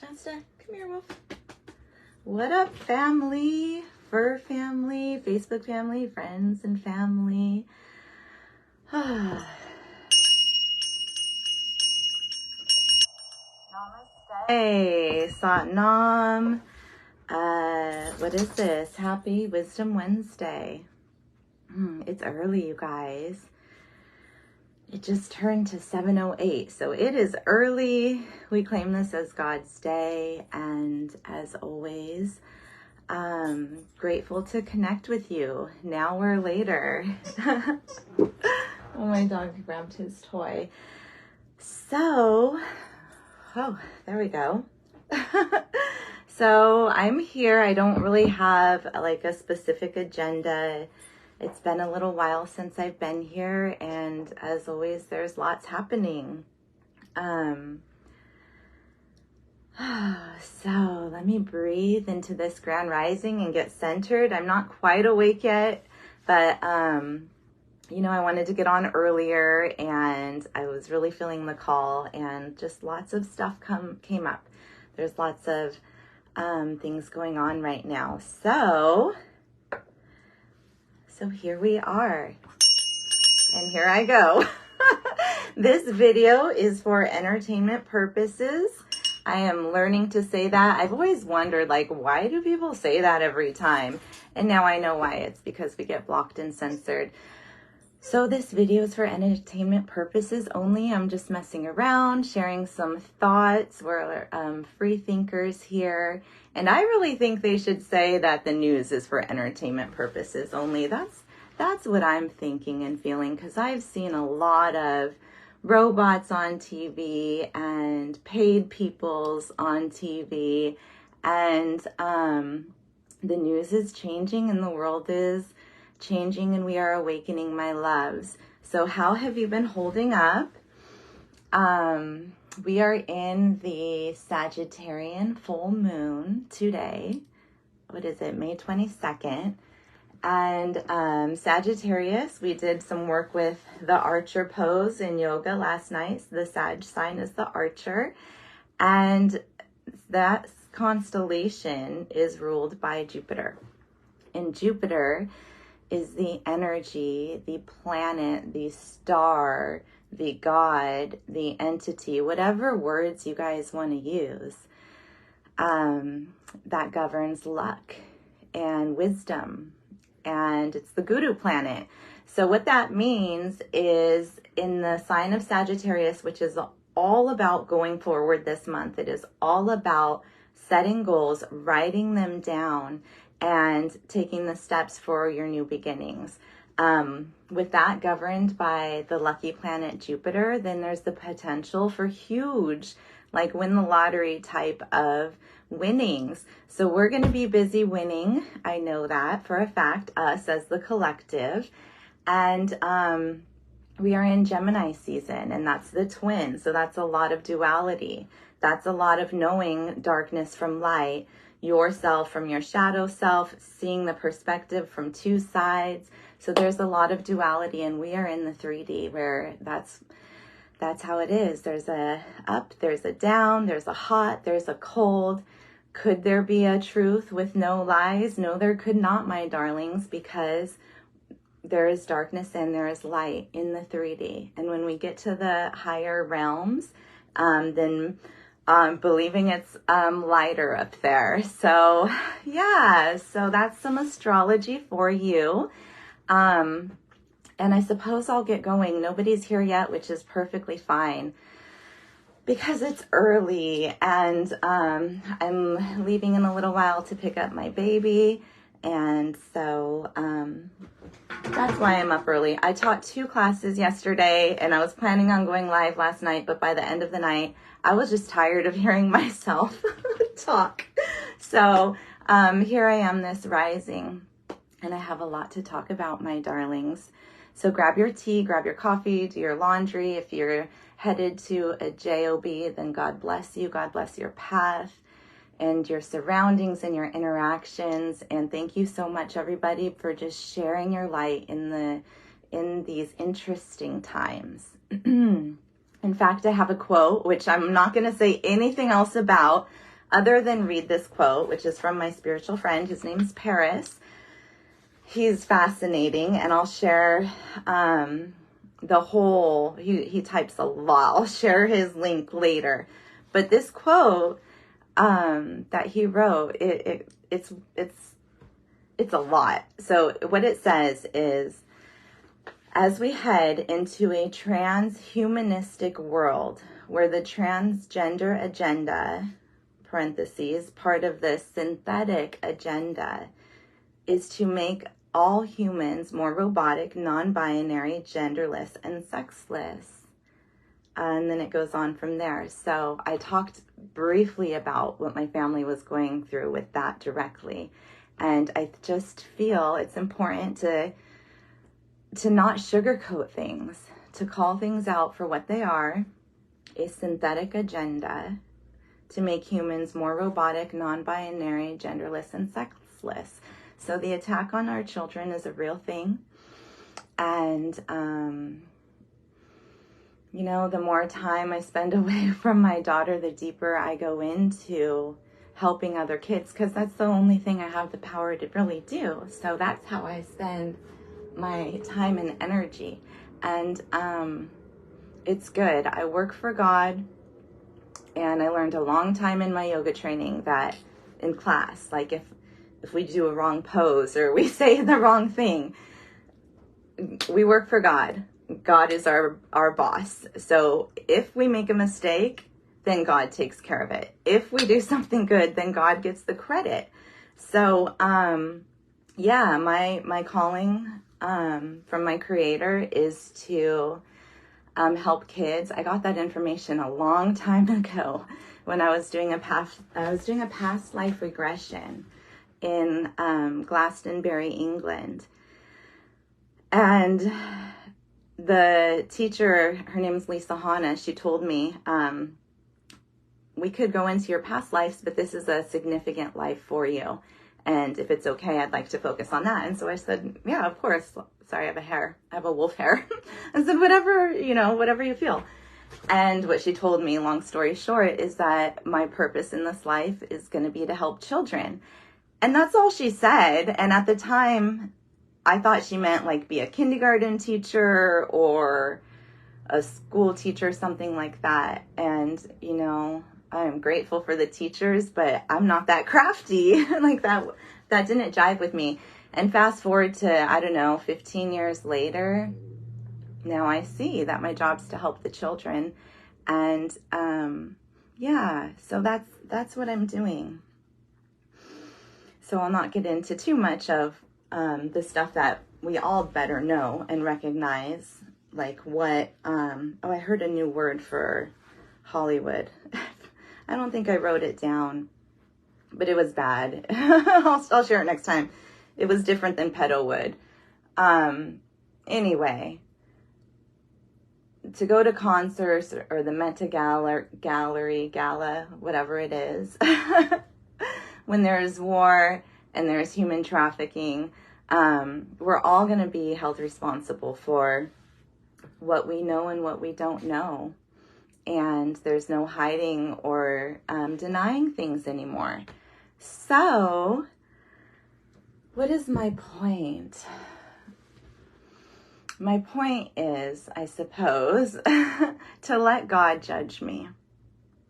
Shasta, come here, Wolf. What up, family? Fur family, Facebook family, friends and family. Namaste. Satnam. What is this? Happy Wisdom Wednesday. It's early, you guys. It just turned to 7:08, so it is early. We claim this as God's day, and as always, grateful to connect with you now or later. Oh, my dog grabbed his toy. So, there we go. So I'm here. I don't really have like a specific agenda. It's been a little while since I've been here, and as always, there's lots happening. So let me breathe into this grand rising and get centered. I'm not quite awake yet, but you know, I wanted to get on earlier, and I was really feeling the call, and just lots of stuff came up. There's lots of things going on right now. So here we are, and here I go. This video is for entertainment purposes. I am learning to say that. I've always wondered, like, why do people say that every time? And now I know why. It's because we get blocked and censored. So this video is for entertainment purposes only. I'm just messing around, sharing some thoughts. We're free thinkers here. And I really think they should say that the news is for entertainment purposes only. That's what I'm thinking and feeling, because I've seen a lot of robots on TV and paid peoples on TV. And the news is changing and the world is changing, and we are awakening, my loves. So how have you been holding up? We are in the Sagittarian full moon today. What is it? May 22nd. And Sagittarius, we did some work with the Archer pose in yoga last night. The Sag sign is the Archer. And that constellation is ruled by Jupiter. And Jupiter is the energy, the planet, the star, the God, the entity, whatever words you guys want to use, that governs luck and wisdom. And it's the Guru planet. So what that means is, in the sign of Sagittarius, which is all about going forward this month, it is all about setting goals, writing them down, and taking the steps for your new beginnings. With that governed by the lucky planet Jupiter, then there's the potential for huge, like win the lottery type of winnings. So we're going to be busy winning. I know that for a fact, us as the collective. And we are in Gemini season, and that's the twin. So that's a lot of duality. That's a lot of knowing darkness from light, yourself from your shadow self, seeing the perspective from two sides. So there's a lot of duality, and we are in the 3D where that's how it is. There's a up, there's a down, there's a hot, there's a cold. Could there be a truth with no lies? No, there could not, my darlings, because there is darkness and there is light in the 3D. And when we get to the higher realms, then believing it's lighter up there. So yeah, so that's some astrology for you. And I suppose I'll get going. Nobody's here yet, which is perfectly fine, because it's early, and I'm leaving in a little while to pick up my baby. And so that's why I'm up early. I taught 2 classes yesterday, and I was planning on going live last night, but by the end of the night, I was just tired of hearing myself talk. So here I am this rising, and I have a lot to talk about, my darlings. So grab your tea, grab your coffee, do your laundry. If you're headed to a job, then God bless you. God bless your path and your surroundings and your interactions. And thank you so much, everybody, for just sharing your light in these interesting times. In fact, I have a quote, which I'm not going to say anything else about, other than read this quote, which is from my spiritual friend. His name's Parris. He's fascinating, and I'll share he types a lot. I'll share his link later. But this quote that he wrote, it's a lot. So what it says is, as we head into a transhumanistic world where the transgender agenda, parentheses, part of the synthetic agenda, is to make all humans more robotic, non-binary, genderless, and sexless. And then it goes on from there. So I talked briefly about what my family was going through with that directly. And I just feel it's important to not sugarcoat things, to call things out for what they are, a synthetic agenda to make humans more robotic, non-binary, genderless, and sexless. So the attack on our children is a real thing. And, the more time I spend away from my daughter, the deeper I go into helping other kids, because that's the only thing I have the power to really do. So that's how I spend my time and energy. And it's good. I work for God, and I learned a long time in my yoga training that in class, like if we do a wrong pose or we say the wrong thing, we work for God. God is our boss. So if we make a mistake, then God takes care of it. If we do something good, then God gets the credit. So, my calling from my Creator is to help kids. I got that information a long time ago when I was doing a past life regression in Glastonbury, England. And the teacher, her name is Lisa Hanna, she told me, we could go into your past lives, but this is a significant life for you. And if it's okay, I'd like to focus on that. And so I said, yeah, of course. Sorry, I have a wolf hair. I said, whatever you feel. And what she told me, long story short, is that my purpose in this life is going to be to help children. And that's all she said. And at the time, I thought she meant like be a kindergarten teacher or a school teacher, something like that. And, I am grateful for the teachers, but I'm not that crafty. Like that didn't jive with me. And fast forward to, 15 years later, now I see that my job's to help the children. And, so that's what I'm doing. So I'll not get into too much of the stuff that we all better know and recognize, like what, I heard a new word for Hollywood. I don't think I wrote it down, but it was bad. I'll share it next time. It was different than pedowood. Anyway, to go to concerts or the Met Gala, whatever it is, when there's war and there's human trafficking, we're all going to be held responsible for what we know and what we don't know. And there's no hiding or denying things anymore. So, what is my point? My point is, I suppose, to let God judge me.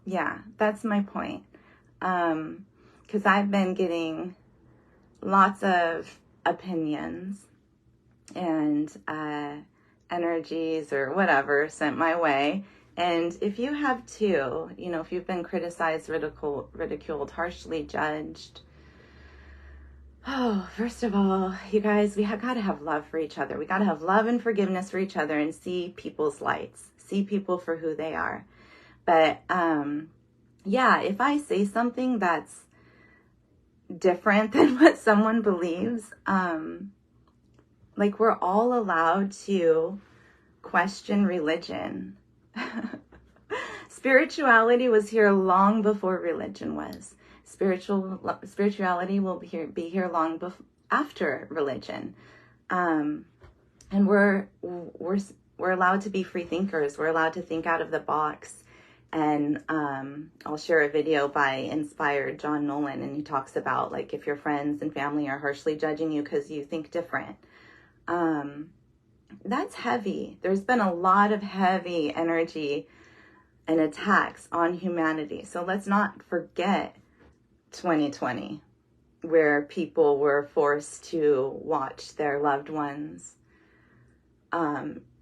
Yeah, that's my point. Because I've been getting lots of opinions and energies or whatever sent my way. And if you have too, if you've been criticized, ridiculed, harshly judged, first of all, you guys, we got to have love for each other. We got to have love and forgiveness for each other and see people's lights, see people for who they are. But, if I say something that's different than what someone believes, we're all allowed to question religion. Spirituality was here long before religion was. Spirituality will be here long after religion. And we're allowed to be free thinkers. We're allowed to think out of the box And I'll share a video by inspired John Nolan, and he talks about like if your friends and family are harshly judging you because you think different. That's heavy. There's been a lot of heavy energy and attacks on humanity. So let's not forget 2020, where people were forced to watch their loved ones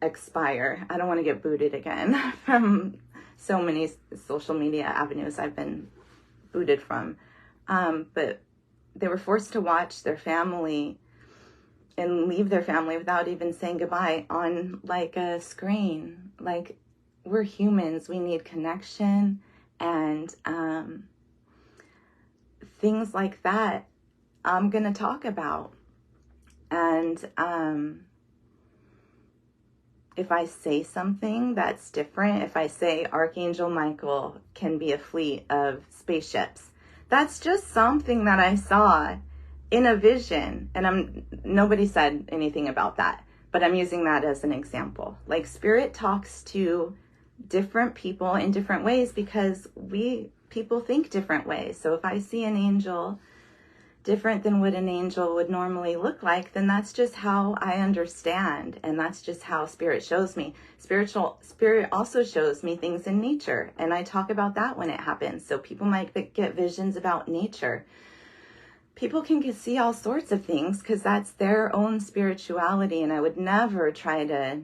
expire. I don't want to get booted again from so many social media avenues I've been booted from. But they were forced to watch their family and leave their family without even saying goodbye on like a screen. Like, we're humans, we need connection, and things like that I'm gonna talk about. And if I say something that's different, if I say Archangel Michael can be a fleet of spaceships, that's just something that I saw in a vision, and nobody said anything about that, but I'm using that as an example. Like, spirit talks to different people in different ways because people think different ways. So if I see an angel different than what an angel would normally look like, then that's just how I understand, and that's just how spirit shows me. Spirit also shows me things in nature, and I talk about that when it happens. So people might get visions about nature. People can see all sorts of things because that's their own spirituality, and I would never try to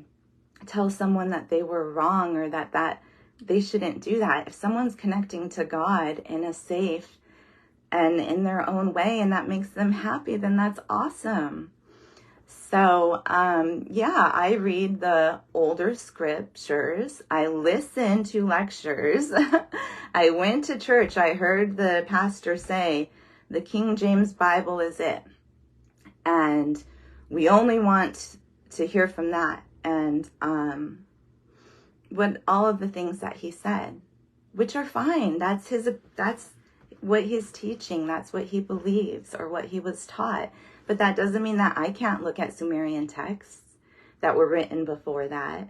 tell someone that they were wrong or that they shouldn't do that. If someone's connecting to God in a safe and in their own way, and that makes them happy, then that's awesome. So, yeah, I read the older scriptures. I listen to lectures. I went to church. I heard the pastor say, the King James Bible is it. And we only want to hear from that. And what all of the things that he said, which are fine. That's what he's teaching. That's what he believes or what he was taught. But that doesn't mean that I can't look at Sumerian texts that were written before that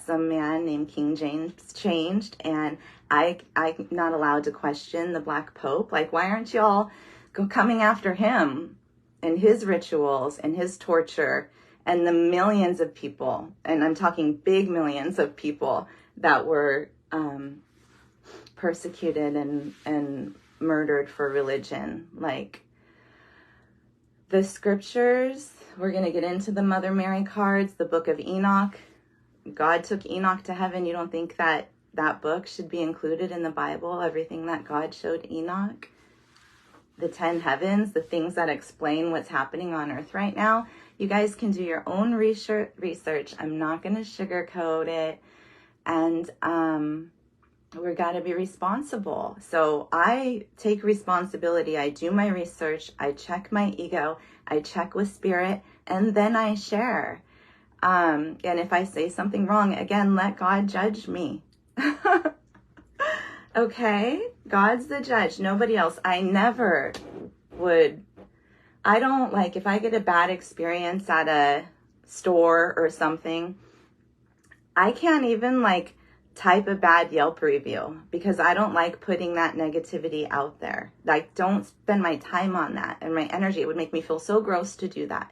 some man named King James changed. And I'm not allowed to question the Black Pope. Like, why aren't y'all coming after him and his rituals and his torture and the millions of people, and I'm talking big millions of people that were persecuted and murdered for religion? Like, the scriptures, we're going to get into the Mother Mary cards, the book of Enoch. God took Enoch to heaven. You don't think that book should be included in the Bible? Everything that God showed Enoch? The 10 heavens, the things that explain what's happening on earth right now. You guys can do your own research. I'm not going to sugarcoat it. And we've got to be responsible. So I take responsibility. I do my research. I check my ego. I check with spirit. And then I share. And if I say something wrong, again, let God judge me. Okay? God's the judge, nobody else. I don't like, if I get a bad experience at a store or something, I can't even like type a bad Yelp review because I don't like putting that negativity out there. Like, don't spend my time on that and my energy. It would make me feel so gross to do that.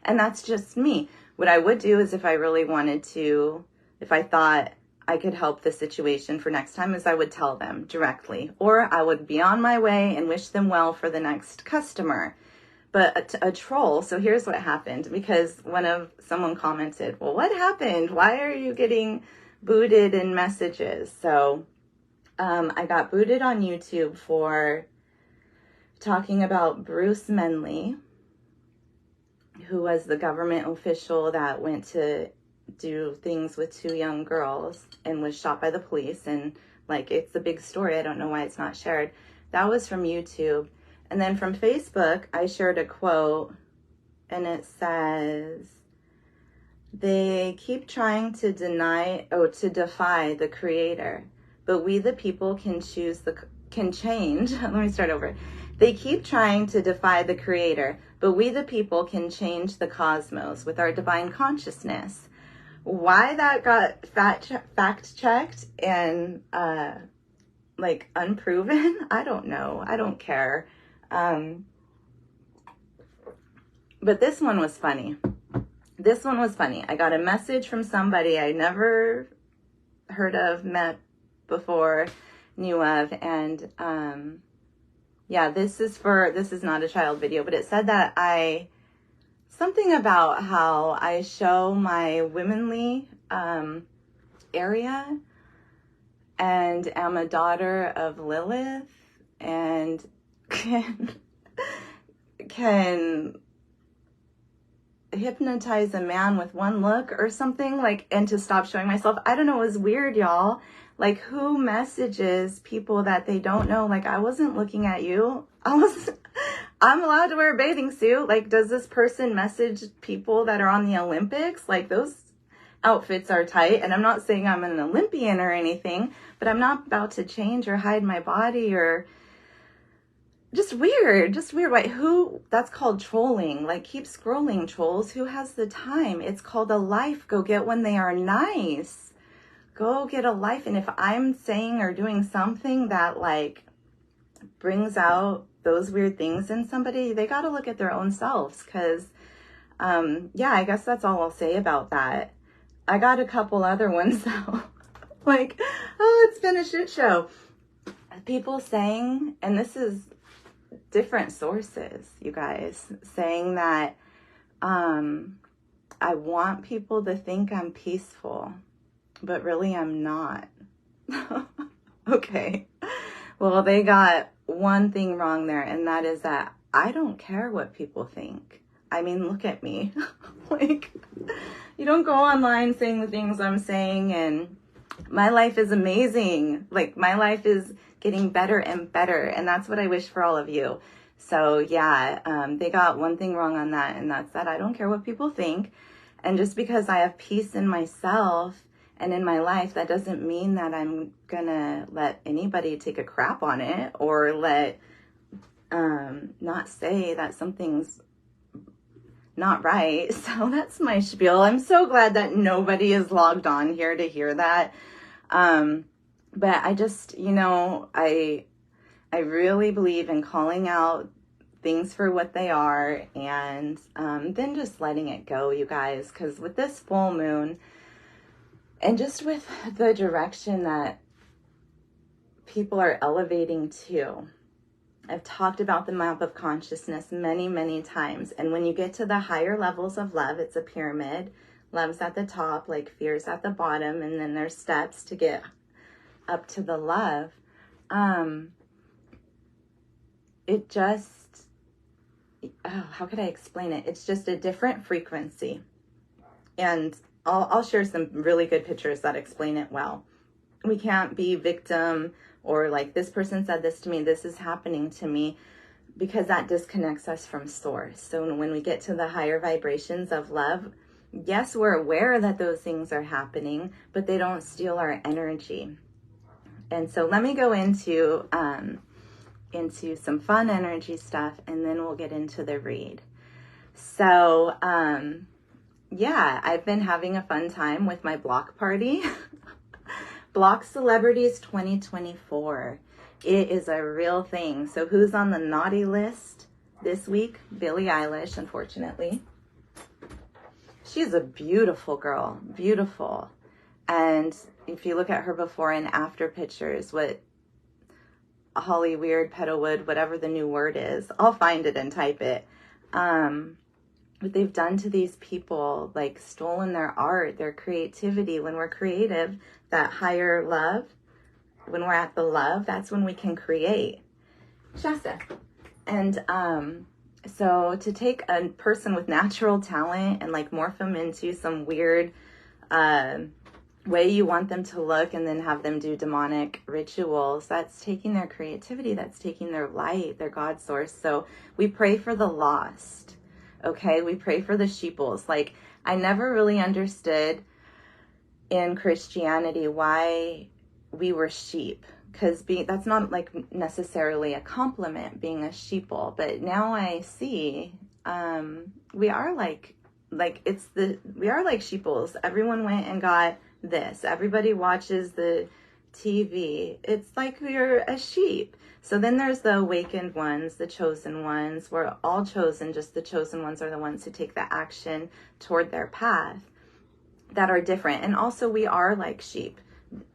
And that's just me. What I would do is if I really wanted to, if I thought I could help the situation for next time, is I would tell them directly, or I would be on my way and wish them well for the next customer. But a troll, so here's what happened, because someone commented, well, what happened? Why are you getting booted in messages? So I got booted on YouTube for talking about Bruce Menley, who was the government official that went to do things with 2 young girls and was shot by the police. And like, it's a big story. I don't know why it's not shared. That was from YouTube. And then from Facebook, I shared a quote, and it says, they keep trying to defy the creator, but we the people can change. Let me start over. They keep trying to defy the creator, but we the people can change the cosmos with our divine consciousness. Why that got fact checked and like unproven, I don't know. I don't care. But this one was funny. This one was funny. I got a message from somebody I never heard of, met before, knew of, and yeah, this is not a child video, but it said that something about how I show my womanly area and am a daughter of Lilith and can hypnotize a man with one look or something, like, and to stop showing myself. I don't know, it was weird, y'all. Like, who messages people that they don't know? Like, I wasn't looking at you. I'm allowed to wear a bathing suit. Like, does this person message people that are on the Olympics? Like, those outfits are tight. And I'm not saying I'm an Olympian or anything, but I'm not about to change or hide my body or just weird. Like, who? That's called trolling. Like, keep scrolling, trolls. Who has the time? It's called a life. Go get one. They are nice. Go get a life. And if I'm saying or doing something that, like, brings out those weird things in somebody, they got to look at their own selves. Because, yeah, I guess that's all I'll say about that. I got a couple other ones, though. Like, oh, it's been a shit show. People saying, and this is different sources, you guys, saying that I want people to think I'm peaceful, but really I'm not. Okay. Well, they got one thing wrong there, and that is that I don't care what people think. I mean, look at me. Like, you don't go online saying the things I'm saying, and my life is amazing. Like, my life is getting better and better, and that's what I wish for all of you. So, yeah, they got one thing wrong on that, and that's that I don't care what people think. And just because I have peace in myself and in my life, that doesn't mean that I'm gonna let anybody take a crap on it or not say that something's not right. So that's my spiel. I'm so glad that nobody is logged on here to hear that. But I just, I really believe in calling out things for what they are, and then just letting it go, you guys, because with this full moon and just with the direction that people are elevating to, I've talked about the map of consciousness many, many times. And when you get to the higher levels of love, it's a pyramid. Love's at the top, like fear's at the bottom, and then there's steps to get up to the love. It just, how could I explain it? It's just a different frequency. And I'll share some really good pictures that explain it well. We can't be victim or like, this person said this to me, this is happening to me, because that disconnects us from source. So when we get to the higher vibrations of love, yes, we're aware that those things are happening, but they don't steal our energy. And so let me go into some fun energy stuff, and then we'll get into the read. So, yeah, I've been having a fun time with my block party. Block Celebrities 2024. It is a real thing. So who's on the naughty list this week? Billie Eilish, unfortunately. She's a beautiful girl, beautiful. And if you look at her before and after pictures, what Holly Weird, Petalwood, whatever the new word is, I'll find it and type it. What they've done to these people, like stolen their art, their creativity. When we're creative, that higher love, when we're at the love, that's when we can create. Shasta. And so to take a person with natural talent and like morph them into some weird way you want them to look and then have them do demonic rituals, that's taking their creativity, that's taking their light, their God source. So we pray for the lost. Okay, we pray for the sheeples. Like, I never really understood in Christianity why we were sheep, because that's not like necessarily a compliment, being a sheeple. But now I see we are like like, we are like sheeples. Everyone went and got this. Everybody watches the TV. It's like we're a sheep. So then there's the awakened ones, the chosen ones. We're all chosen, just the chosen ones are the ones who take the action toward their path that are different. And also we are like sheep.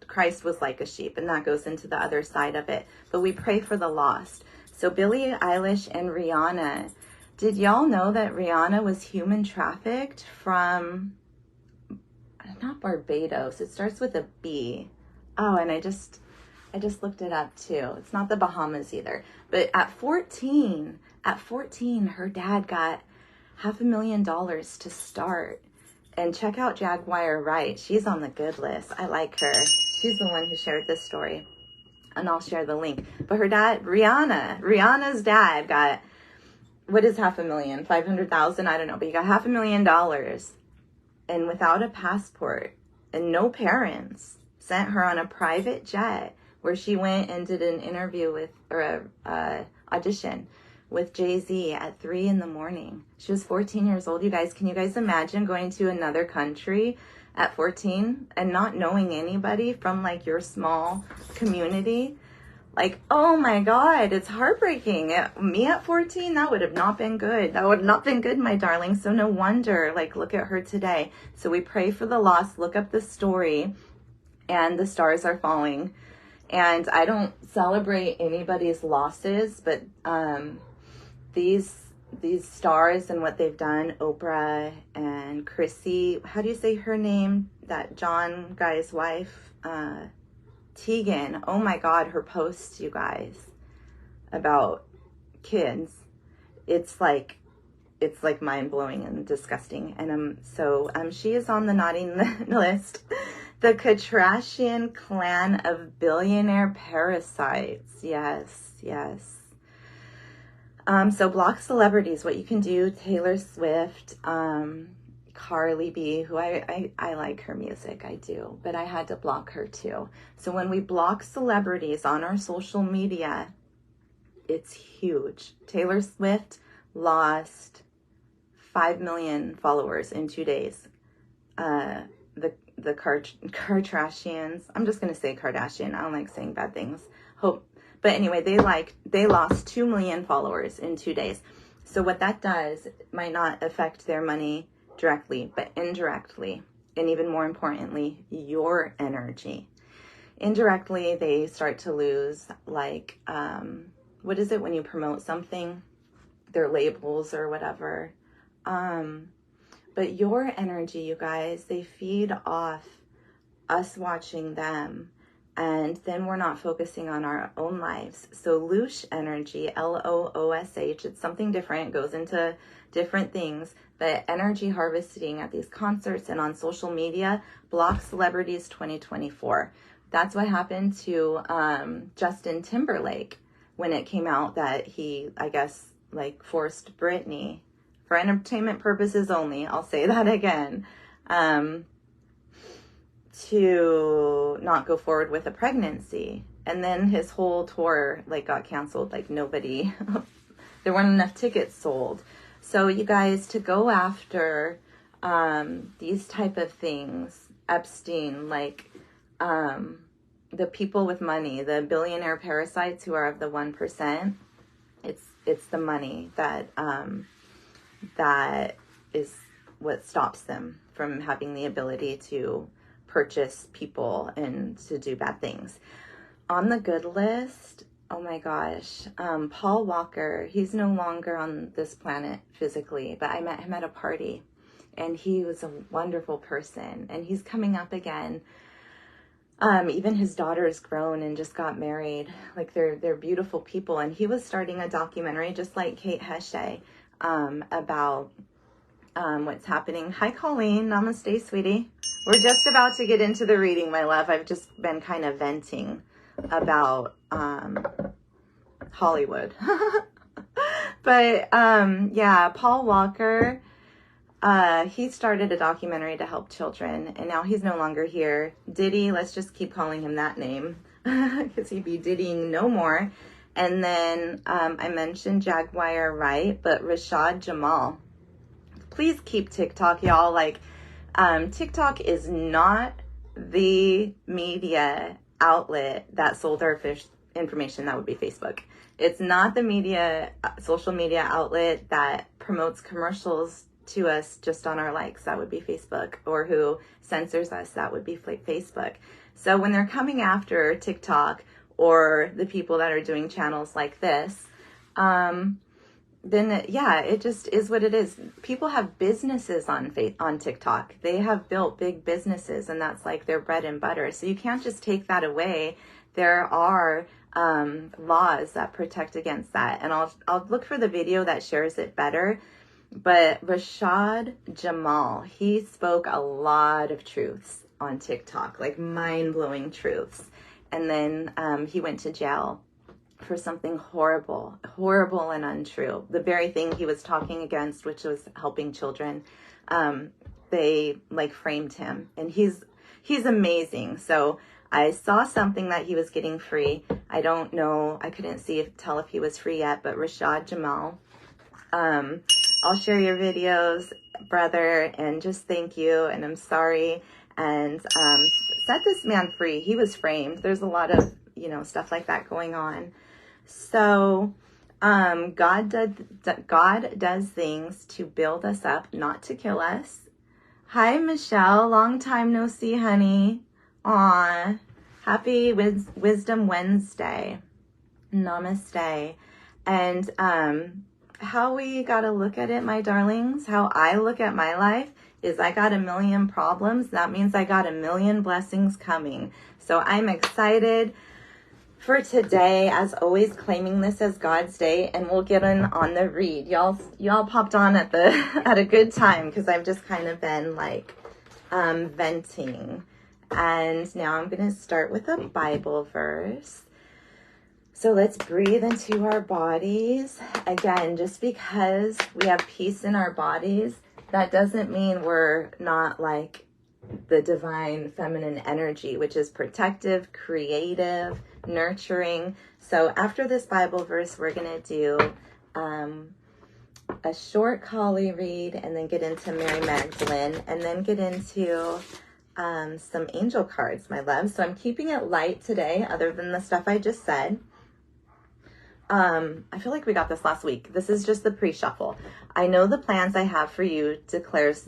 Christ was like a sheep, and that goes into the other side of it. But we pray for the lost. So Billie Eilish and Rhianna, did y'all know that Rhianna was human trafficked from, not Barbados, it starts with a B. Oh, and I just looked it up too. It's not the Bahamas either. But at 14, her dad got $500,000 to start. And check out Jaguar Wright. She's on the good list. I like her. She's the one who shared this story. And I'll share the link. But her dad, Rihanna's dad got, what is $500,000? 500,000? I don't know. But he got $500,000. And without a passport and no parents, sent her on a private jet where she went and did an interview with, or a audition with Jay-Z at 3 a.m. She was 14 years old, you guys. Can you guys imagine going to another country at 14 and not knowing anybody from like your small community? Like, oh my God, it's heartbreaking. Me at 14, that would have not been good. That would have not been good, my darling. So no wonder, like, look at her today. So we pray for the lost. Look up the story, and the stars are falling. And I don't celebrate anybody's losses, but these stars and what they've done, Oprah and Chrissy, how do you say her name? That John guy's wife, Tegan. Oh my God, her posts, you guys, about kids. It's like mind-blowing and disgusting. And she is on the naughty list. The Kardashian clan of billionaire parasites. Yes. So block celebrities, what you can do. Taylor Swift, Cardi B, who I like her music, I do, but I had to block her too. So when we block celebrities on our social media, it's huge. Taylor Swift lost 5 million followers in 2 days. The Kardashians, I'm just going to say Kardashian. I don't like saying bad things. But anyway, they lost 2 million followers in 2 days. So what that does, it might not affect their money directly, but indirectly, and even more importantly, your energy. Indirectly, they start to lose, like, what is it when you promote something? Their labels or whatever. But your energy, you guys, they feed off us watching them. And then we're not focusing on our own lives. So loosh energy, Loosh, it's something different. It goes into different things. But energy harvesting at these concerts and on social media, block celebrities 2024. That's what happened to Justin Timberlake when it came out that he, I guess, like forced Britney, for entertainment purposes only, I'll say that again, to not go forward with a pregnancy. And then his whole tour like got canceled. Like nobody, there weren't enough tickets sold. So you guys, to go after these type of things, Epstein, like the people with money, the billionaire parasites who are of the 1%, it's the money that that is what stops them from having the ability to purchase people and to do bad things. On the good list, oh my gosh, Paul Walker, he's no longer on this planet physically, but I met him at a party and he was a wonderful person and he's coming up again. Even his daughter's grown and just got married. Like they're beautiful people. And he was starting a documentary just like Kate Heshe, about what's happening. Hi, Colleen. Namaste, sweetie. We're just about to get into the reading, my love. I've just been kind of venting about Hollywood. But yeah, Paul Walker, he started a documentary to help children, and now he's no longer here. Diddy, let's just keep calling him that name, because he'd be diddying no more. And then I mentioned Jaguar Wright, but Rashad Jamal, please keep TikTok, y'all. Like, TikTok is not the media outlet that sold our fish information. That would be Facebook. It's not the social media outlet that promotes commercials to us just on our likes. That would be Facebook. Or who censors us. That would be Facebook. So when they're coming after TikTok or the people that are doing channels like this, then it just is what it is. People have businesses on TikTok. They have built big businesses, and that's like their bread and butter. So you can't just take that away. There are laws that protect against that, and I'll look for the video that shares it better. But Rashad Jamal, he spoke a lot of truths on TikTok, like mind-blowing truths, and then he went to jail for something horrible and untrue. The very thing he was talking against, which was helping children, they like framed him, and he's amazing. So I saw something that he was getting free. I don't know. I couldn't tell if he was free yet, but Rashad Jamal, I'll share your videos, brother, and just thank you. And I'm sorry. And set this man free. He was framed. There's a lot of, stuff like that going on. So God does things to build us up, not to kill us. Hi, Michelle. Long time no see, honey. Aw. Happy Wisdom Wednesday. Namaste. And how we got to look at it, my darlings, how I look at my life is I got a million problems. That means I got a million blessings coming. So I'm excited for today, as always, claiming this as God's day, and we'll get on the read. Y'all popped on at a good time, because I've just kind of been like venting. And now I'm going to start with a Bible verse. So let's breathe into our bodies. Again, just because we have peace in our bodies, that doesn't mean we're not like the divine feminine energy, which is protective, creative, nurturing. So after this Bible verse, we're going to do a short Kali read, and then get into Mary Magdalene, and then get into some angel cards, my love. So I'm keeping it light today, other than the stuff I just said. I feel like we got this last week. This is just the pre-shuffle. I know the plans I have for you declares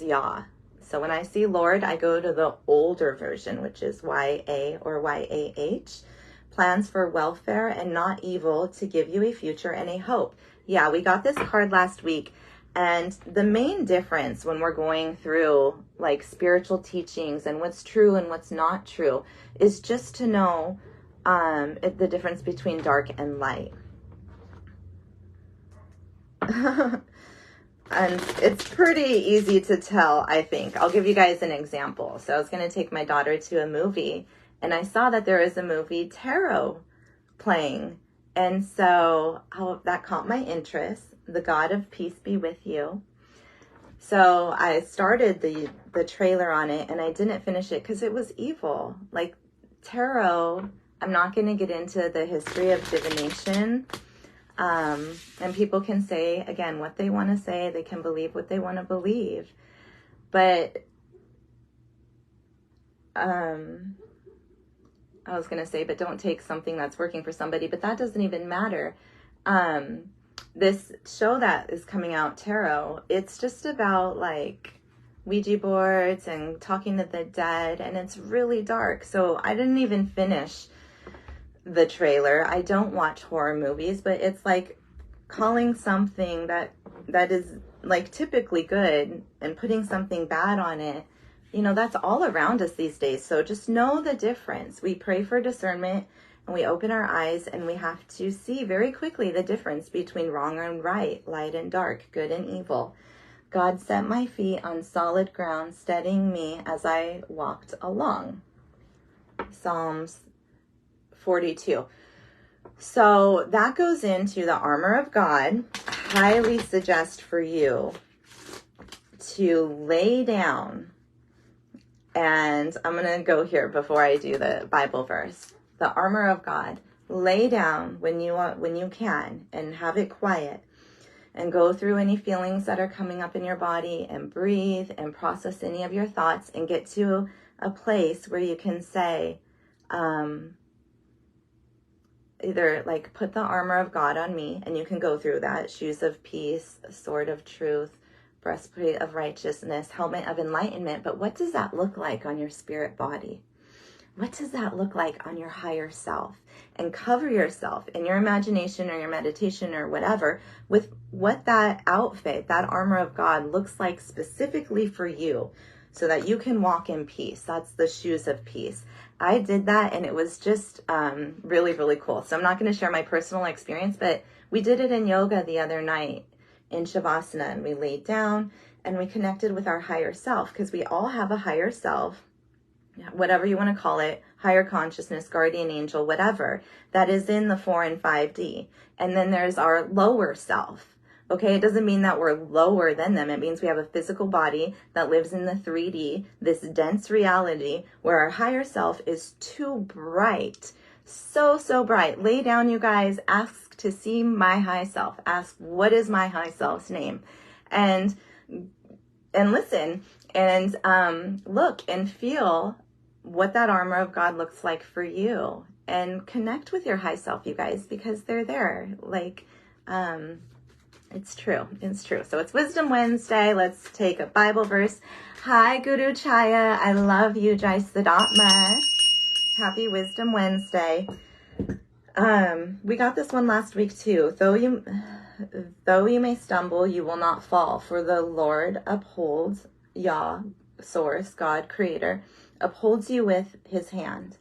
Yah. So when I see Lord, I go to the older version, which is YA or YAH. Plans for welfare and not evil, to give you a future and a hope. Yeah, we got this card last week. And the main difference when we're going through like spiritual teachings and what's true and what's not true is just to know the difference between dark and light. And it's pretty easy to tell, I think. I'll give you guys an example. So I was going to take my daughter to a movie, and I saw that there was a movie tarot playing. And so that caught my interest. The God of peace be with you. So I started the trailer on it, and I didn't finish it because it was evil. Like tarot, I'm not going to get into the history of divination. And people can say, again, what they want to say. They can believe what they want to believe. But I was going to say, but don't take something that's working for somebody. But that doesn't even matter. This show that is coming out, Tarot, it's just about like Ouija boards and talking to the dead. And it's really dark. So I didn't even finish the trailer. I don't watch horror movies, but it's like calling something that is like typically good and putting something bad on it. That's all around us these days. So just know the difference. We pray for discernment, and we open our eyes, and we have to see very quickly the difference between wrong and right, light and dark, good and evil. God set my feet on solid ground, steadying me as I walked along. Psalms 42. So that goes into the armor of God. Highly suggest for you to lay down. And I'm going to go here before I do the Bible verse. The armor of God. Lay down when you can and have it quiet. and go through any feelings that are coming up in your body and breathe and process any of your thoughts and get to a place where you can say, either like put the armor of God on me, and you can go through that: shoes of peace, sword of truth, breastplate of righteousness, helmet of enlightenment. But what does that look like on your spirit body? What does that look like on your higher self? And cover yourself in your imagination or your meditation or whatever with what that outfit, that armor of God looks like specifically for you, so that you can walk in peace. That's the shoes of peace. I did that, and it was just really, really cool. So I'm not going to share my personal experience, but we did it in yoga the other night in Shavasana, and we laid down and we connected with our higher self, because we all have a higher self, whatever you want to call it, higher consciousness, guardian angel, whatever, that is in the 4 and 5D. And then there's our lower self. Okay, it doesn't mean that we're lower than them. It means we have a physical body that lives in the 3D, this dense reality where our higher self is too bright. So, so bright. Lay down, you guys. Ask to see my high self. Ask, what is my high self's name? And listen and look and feel what that armor of God looks like for you, and connect with your high self, you guys, because they're there. Like, it's true. It's true. So it's Wisdom Wednesday. Let's take a Bible verse. Hi, Guru Chaya. I love you, Jai Sadatma. Happy Wisdom Wednesday. We got this one last week too. Though you may stumble, you will not fall, for the Lord upholds, Yah, source, God, creator, upholds you with his hand.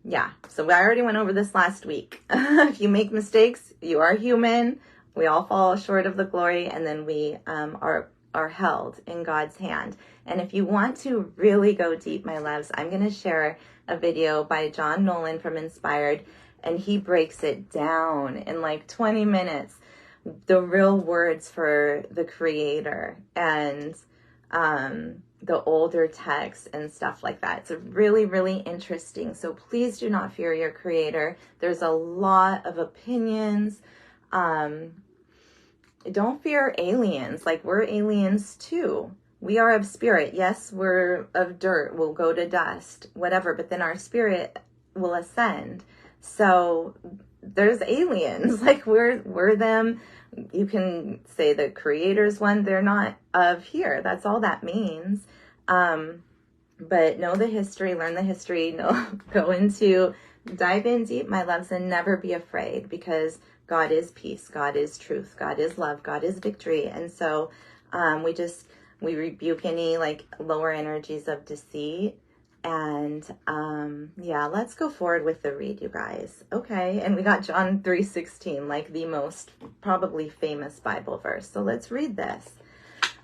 Yeah, so I already went over this last week. If you make mistakes, you are human. We all fall short of the glory, and then we are held in God's hand. And if you want to really go deep, my loves, I'm going to share a video by John Nolan from Inspired, and he breaks it down in like 20 minutes, the real words for the creator and the older texts and stuff like that. It's really, really interesting. So please do not fear your creator. There's a lot of opinions. Don't fear aliens. Like, we're aliens too. We are of spirit. Yes, we're of dirt. We'll go to dust, whatever, but then our spirit will ascend. So there's aliens. Like, we're them. You can say the creator's one. They're not of here. That's all that means. But know the history, learn the history, dive in deep, my loves, and never be afraid, because God is peace. God is truth. God is love. God is victory. And so, we rebuke any like lower energies of deceit. And, yeah, let's go forward with the read, you guys. Okay. And we got John 3:16, like the most probably famous Bible verse. So let's read this.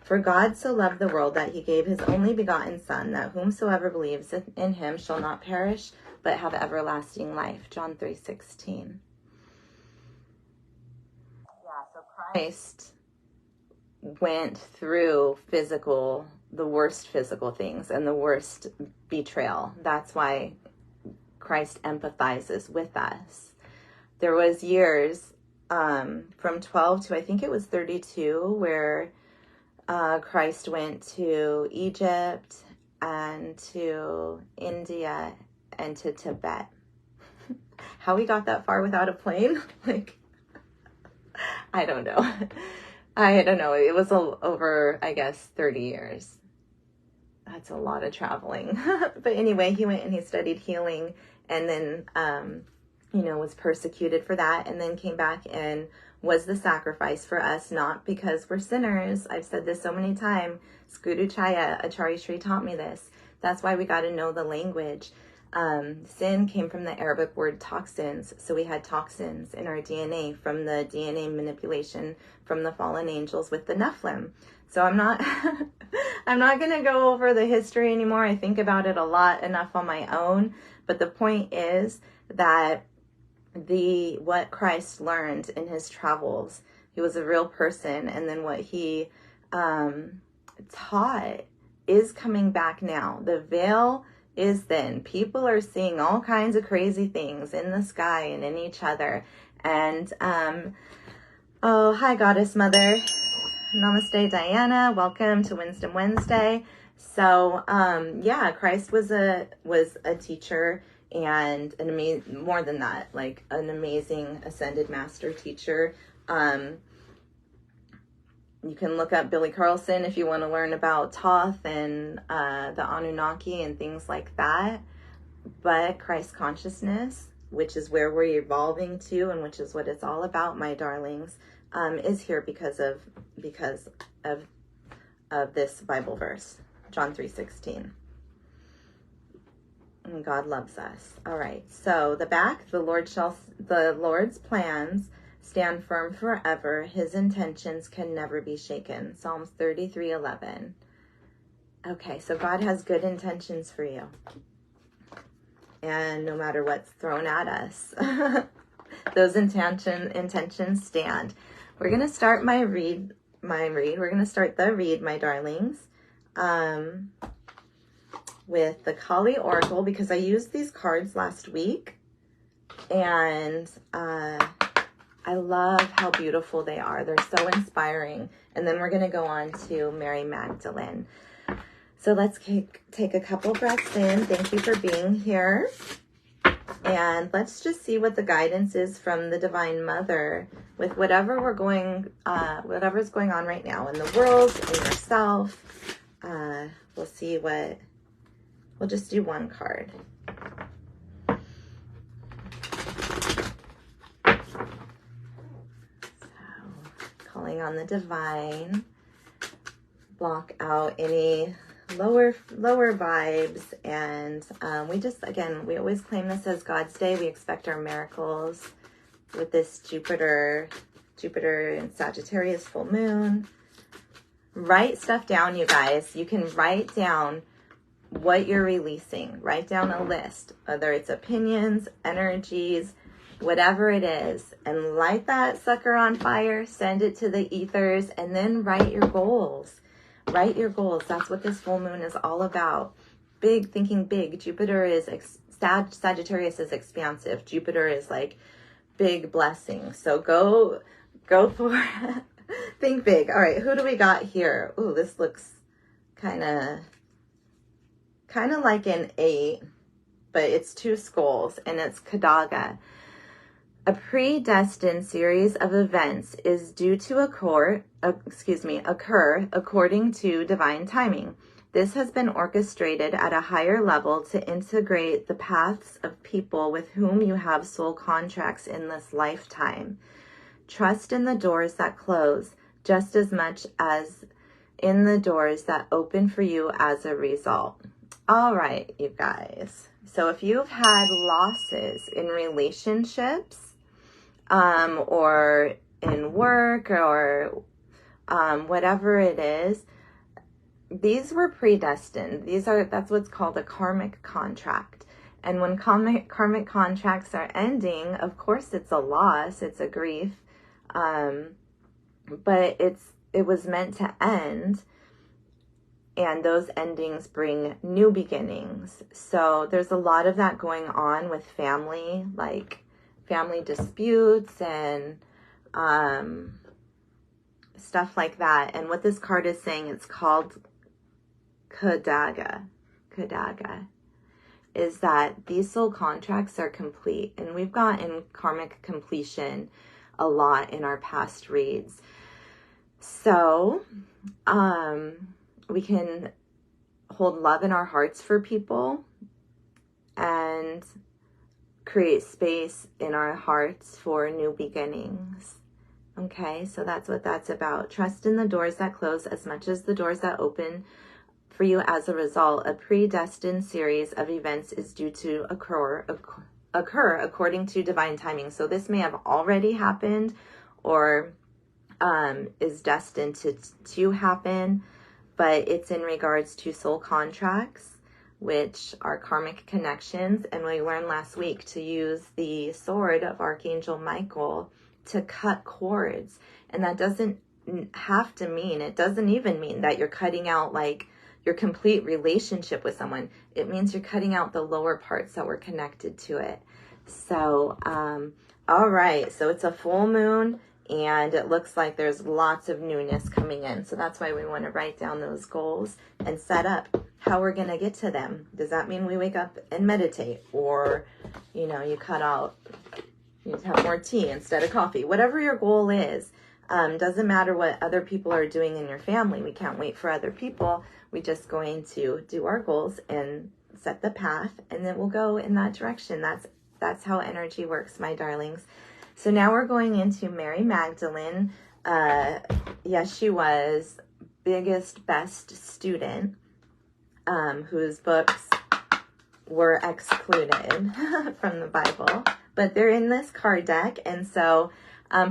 For God so loved the world that he gave his only begotten Son, that whomsoever believes in him shall not perish, but have everlasting life. John 3:16. Yeah, so Christ went through the worst physical things and the worst betrayal. That's why Christ empathizes with us. There was years from 12 to I think it was 32 where Christ went to Egypt and to India and to Tibet. How he got that far without a plane? Like, I don't know. It was over, I guess, 30 years. That's a lot of traveling. But anyway, he went and he studied healing, and then, was persecuted for that, and then came back and was the sacrifice for us, not because we're sinners. I've said this so many times. Guru Chaya, Acharya Shri taught me this. That's why we got to know the language. Sin came from the Arabic word toxins. So we had toxins in our DNA from the DNA manipulation from the fallen angels with the Nephilim. So I'm not going to go over the history anymore. I think about it a lot enough on my own. But the point is that what Christ learned in his travels, he was a real person. And then what he taught is coming back now. The veil is thin. People are seeing all kinds of crazy things in the sky and in each other. And, oh, hi, Goddess Mother. Namaste, Diana. Welcome to Wisdom Wednesday. So, yeah, Christ was a teacher, and more than that, like an amazing ascended master teacher. You can look up Billy Carlson if you want to learn about Thoth and the Anunnaki and things like that. But Christ consciousness, which is where we're evolving to, and which is what it's all about, my darlings, is here because of this Bible verse, John 3:16. And God loves us. All right. So the back, the Lord's plans stand firm forever. His intentions can never be shaken. Psalms 33:11. Okay, so God has good intentions for you. And no matter what's thrown at us, those intentions stand. We're going to start my read. We're going to start the read, my darlings, with the Kali Oracle, because I used these cards last week, and I love how beautiful they are. They're so inspiring. And then we're going to go on to Mary Magdalene. So let's take a couple breaths in. Thank you for being here. And let's just see what the guidance is from the Divine Mother with whatever's going on right now in the world, in yourself. We'll see we'll just do one card. Calling on the divine, block out any lower vibes, and we always claim this as God's day. We expect our miracles with this Jupiter and Sagittarius full moon. Write stuff down, you guys. You can write down what you're releasing. Write down a list, whether it's opinions, energies, whatever it is, and light that sucker on fire, send it to the ethers, and then write your goals. Write your goals. That's what this full moon is all about. Thinking big. Jupiter is, Sagittarius is expansive. Jupiter is like big blessing. So go for think big. All right, who do we got here? Ooh, this looks kind of like an 8, but it's 2 skulls, and it's Kadaga. A predestined series of events is due to occur according to divine timing. This has been orchestrated at a higher level to integrate the paths of people with whom you have soul contracts in this lifetime. Trust in the doors that close just as much as in the doors that open for you as a result. All right, you guys. So if you've had losses in relationships, or in work, or whatever it is, these were predestined. That's what's called a karmic contract. And when karmic contracts are ending, of course it's a loss, it's a grief, but it was meant to end. And those endings bring new beginnings. So there's a lot of that going on with family, like family disputes and stuff like that. And what this card is saying, it's called Kadaga, is that these soul contracts are complete. And we've gotten karmic completion a lot in our past reads. So we can hold love in our hearts for people and create space in our hearts for new beginnings. Okay, so that's what that's about. Trust in the doors that close as much as the doors that open for you as a result. A predestined series of events is due to occur according to divine timing. So this may have already happened, or is destined to happen, but it's in regards to soul contracts, which are karmic connections. And we learned last week to use the sword of Archangel Michael to cut cords. And that doesn't have to mean, it doesn't even mean that you're cutting out like your complete relationship with someone. It means you're cutting out the lower parts that were connected to it. So, all right. So it's a full moon, and it looks like there's lots of newness coming in. So that's why we want to write down those goals and set up how we're going to get to them. Does that mean we wake up and meditate? Or, you know, you cut out, you have more tea instead of coffee. Whatever your goal is, doesn't matter what other people are doing in your family. We can't wait for other people. We're just going to do our goals and set the path, and then we'll go in that direction. That's how energy works, my darlings. So now we're going into Mary Magdalene. Yes, she was biggest, best student, whose books were excluded from the Bible, but they're in this card deck. And so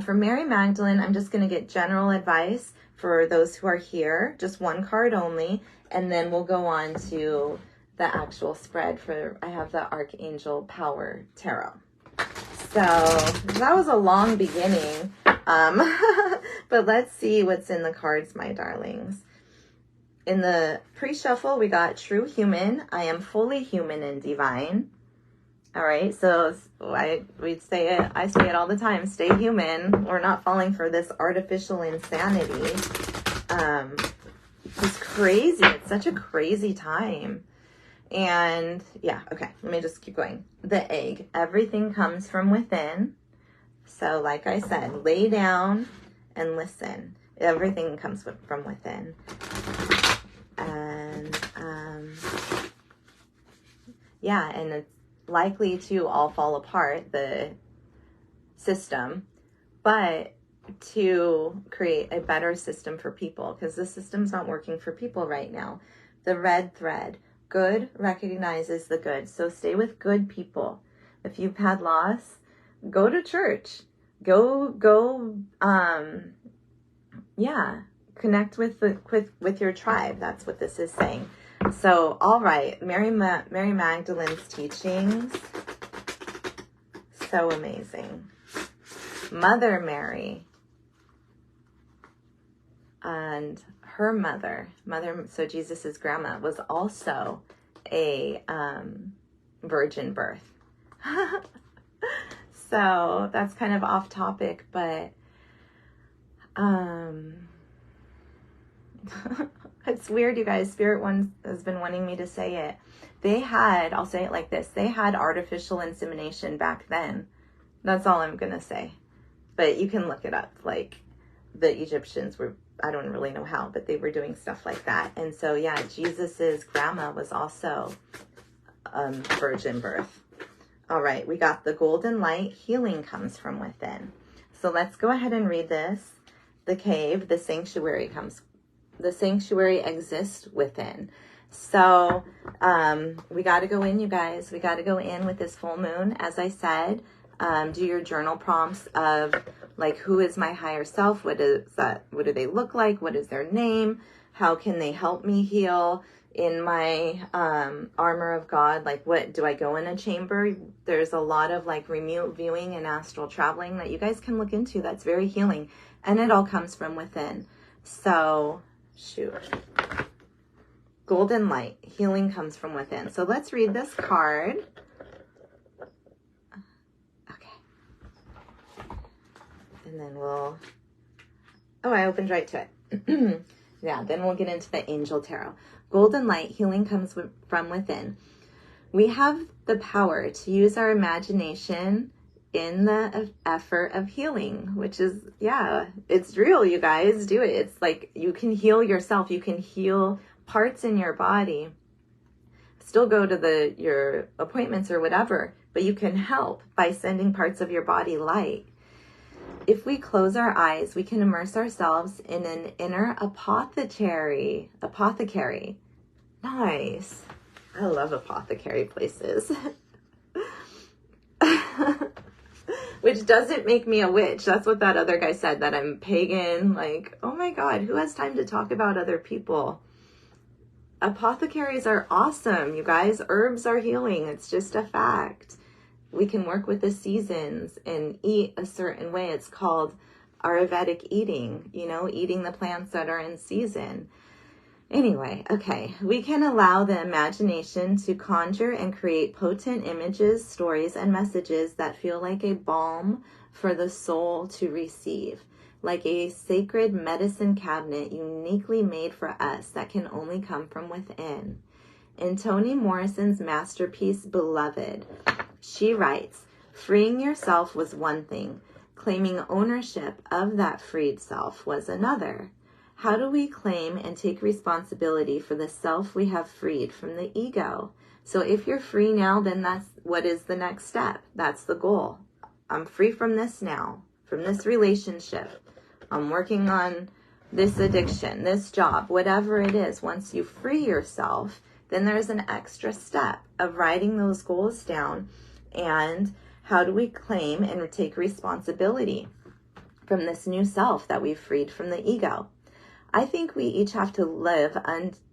for Mary Magdalene, I'm just going to get general advice for those who are here, just one card only, and then we'll go on to the actual spread for, I have the Archangel Power Tarot. So that was a long beginning, but let's see what's in the cards, my darlings. In the pre-shuffle, we got true human. I am fully human and divine. All right, so I say it all the time. Stay human. We're not falling for this artificial insanity. It's crazy. It's such a crazy time. And yeah, okay, let me just keep going. The egg. Everything comes from within. So like I said, lay down and listen. Everything comes from within. And yeah, and it's likely to all fall apart, the system, but to create a better system for people, because the system's not working for people right now. The red thread. Good recognizes the good. So stay with good people. If you've had loss, go to church. Go connect with your tribe. That's what this is saying. So, all right, Mary Magdalene's teachings, so amazing. Mother Mary and her mother, so Jesus's grandma was also a virgin birth. So that's kind of off topic, but it's weird, you guys. Spirit One has been wanting me to say it. They had, I'll say it like this, they had artificial insemination back then. That's all I'm gonna say. But you can look it up. Like, the Egyptians were, I don't really know how, but they were doing stuff like that. And so, yeah, Jesus's grandma was also virgin birth. All right, we got the golden light. Healing comes from within. So let's go ahead and read this. The cave, the sanctuary exists within. So we got to go in, you guys. We got to go in with this full moon. As I said, do your journal prompts of, like, who is my higher self? What is that? What do they look like? What is their name? How can they help me heal in my armor of God? Like, what do I go in a chamber? There's a lot of like remote viewing and astral traveling that you guys can look into. That's very healing, and it all comes from within. So shoot, golden light, healing comes from within. So let's read this card. And then we'll, I opened right to it. Yeah, then we'll get into the Angel Tarot. Golden light, healing comes from within. We have the power to use our imagination in the effort of healing, which is, yeah, it's real, you guys. Do it. It's like you can heal yourself. You can heal parts in your body. Still go to your appointments or whatever, but you can help by sending parts of your body light. If we close our eyes, we can immerse ourselves in an inner apothecary. Nice. I love apothecary places. Which doesn't make me a witch. That's what that other guy said, that I'm pagan. Like, oh my God, who has time to talk about other people? Apothecaries are awesome, you guys. Herbs are healing. It's just a fact. We can work with the seasons and eat a certain way. It's called Ayurvedic eating, eating the plants that are in season. Anyway, okay, we can allow the imagination to conjure and create potent images, stories, and messages that feel like a balm for the soul to receive, like a sacred medicine cabinet uniquely made for us that can only come from within. In Toni Morrison's masterpiece, Beloved, she writes, freeing yourself was one thing, claiming ownership of that freed self was another. How do we claim and take responsibility for the self we have freed from the ego? So if you're free now, then that's what is the next step. That's the goal. I'm free from this now, from this relationship. I'm working on this addiction, this job, whatever it is. Once you free yourself, then there's an extra step of writing those goals down. And how do we claim and take responsibility from this new self that we've freed from the ego? I think we each have to live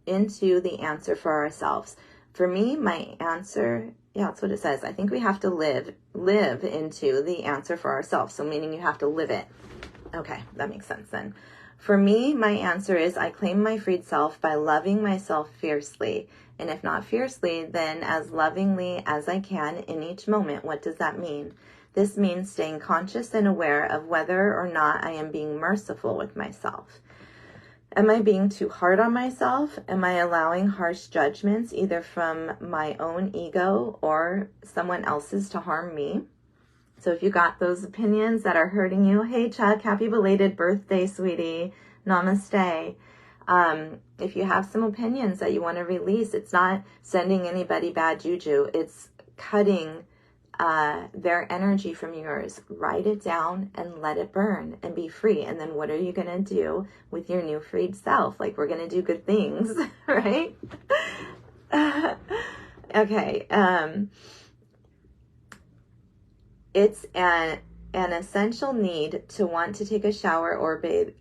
into the answer for ourselves. For me, my answer, yeah, that's what it says. I think we have to live into the answer for ourselves. So meaning you have to live it. Okay, that makes sense then. For me, my answer is I claim my freed self by loving myself fiercely. And if not fiercely, then as lovingly as I can in each moment. What does that mean? This means staying conscious and aware of whether or not I am being merciful with myself. Am I being too hard on myself? Am I allowing harsh judgments either from my own ego or someone else's to harm me? So if you got those opinions that are hurting you, hey Chuck, happy belated birthday, sweetie. Namaste. If you have some opinions that you want to release, it's not sending anybody bad juju. It's cutting their energy from yours. Write it down and let it burn and be free. And then what are you going to do with your new freed self? Like, we're going to do good things, right? Okay. It's an essential need to want to take a shower or bathe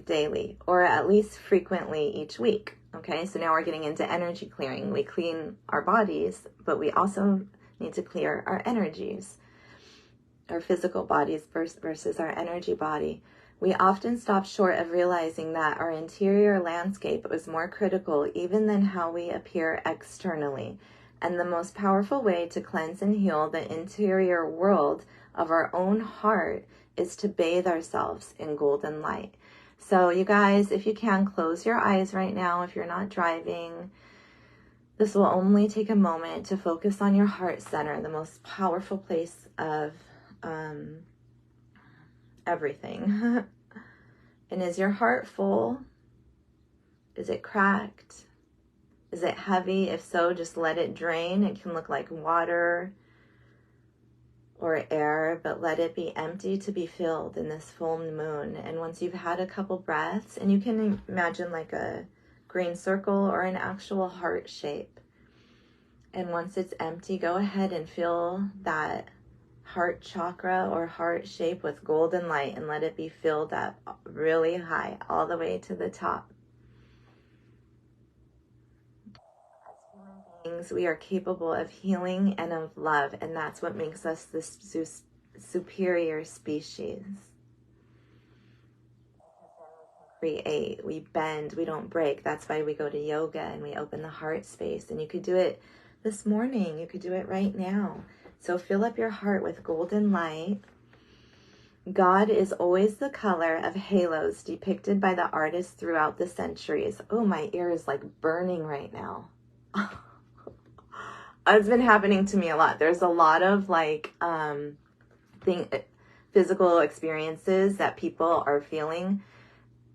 daily, or at least frequently each week. Okay, so now we're getting into energy clearing. We clean our bodies, but we also need to clear our energies, our physical bodies versus our energy body. We often stop short of realizing that our interior landscape is more critical even than how we appear externally. And the most powerful way to cleanse and heal the interior world of our own heart is to bathe ourselves in golden light. So you guys, if you can, close your eyes right now if you're not driving. This will only take a moment to focus on your heart center, the most powerful place of everything. And is your heart full? Is it cracked? Is it heavy? If so, just let it drain. It can look like water or air, but let it be empty to be filled in this full moon. And once you've had a couple breaths, and you can imagine like a green circle or an actual heart shape. And once it's empty, go ahead and fill that heart chakra or heart shape with golden light and let it be filled up really high, all the way to the top. We are capable of healing and of love, and that's what makes us this superior species. Create, we bend, we don't break. That's why we go to yoga and we open the heart space. And you could do it this morning, you could do it right now. So fill up your heart with golden light. God is always the color of halos depicted by the artists throughout the centuries. Oh, my ear is like burning right now. It's been happening to me a lot. There's a lot of like physical experiences that people are feeling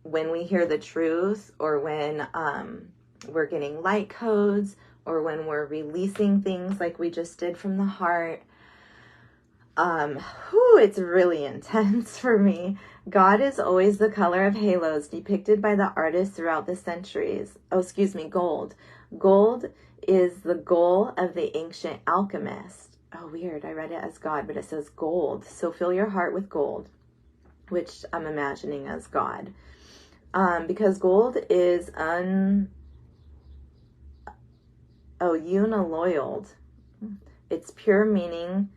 when we hear the truth, or when we're getting light codes, or when we're releasing things like we just did from the heart. It's really intense for me. God is always the color of halos depicted by the artists throughout the centuries. Gold. Gold is the goal of the ancient alchemist. Oh, weird. I read it as God, but it says gold. So fill your heart with gold, which I'm imagining as God. Because gold is unalloyed. Its pure meaning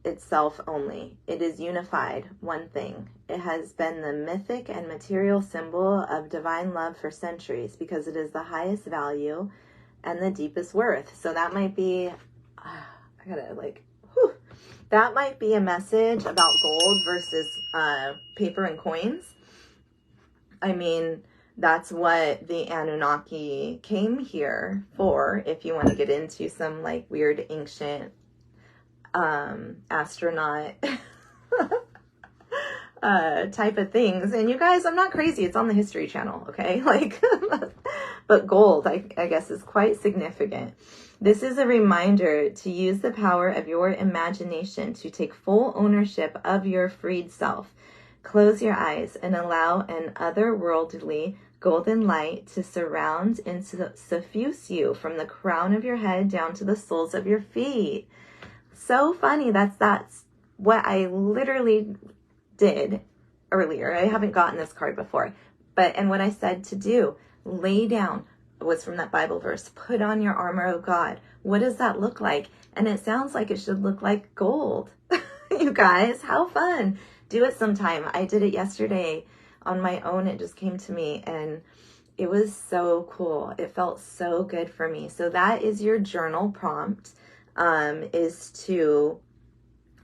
itself only. It is unified, one thing. It has been the mythic and material symbol of divine love for centuries because it is the highest value and the deepest worth. So that might be, that might be a message about gold versus paper and coins. I mean, that's what the Anunnaki came here for, if you want to get into some like weird ancient astronaut type of things. And you guys, I'm not crazy. It's on the History Channel, okay? Like, but gold, I guess, is quite significant. This is a reminder to use the power of your imagination to take full ownership of your freed self. Close your eyes and allow an otherworldly golden light to surround and suffuse you from the crown of your head down to the soles of your feet. So funny. That's what I literally did earlier. I haven't gotten this card before, and what I said to do, lay down, was from that Bible verse, put on your armor of God. What does that look like? And it sounds like it should look like gold. You guys, how fun. Do it sometime. I did it yesterday on my own. It just came to me and it was so cool. It felt so good for me. So that is your journal prompt, is to,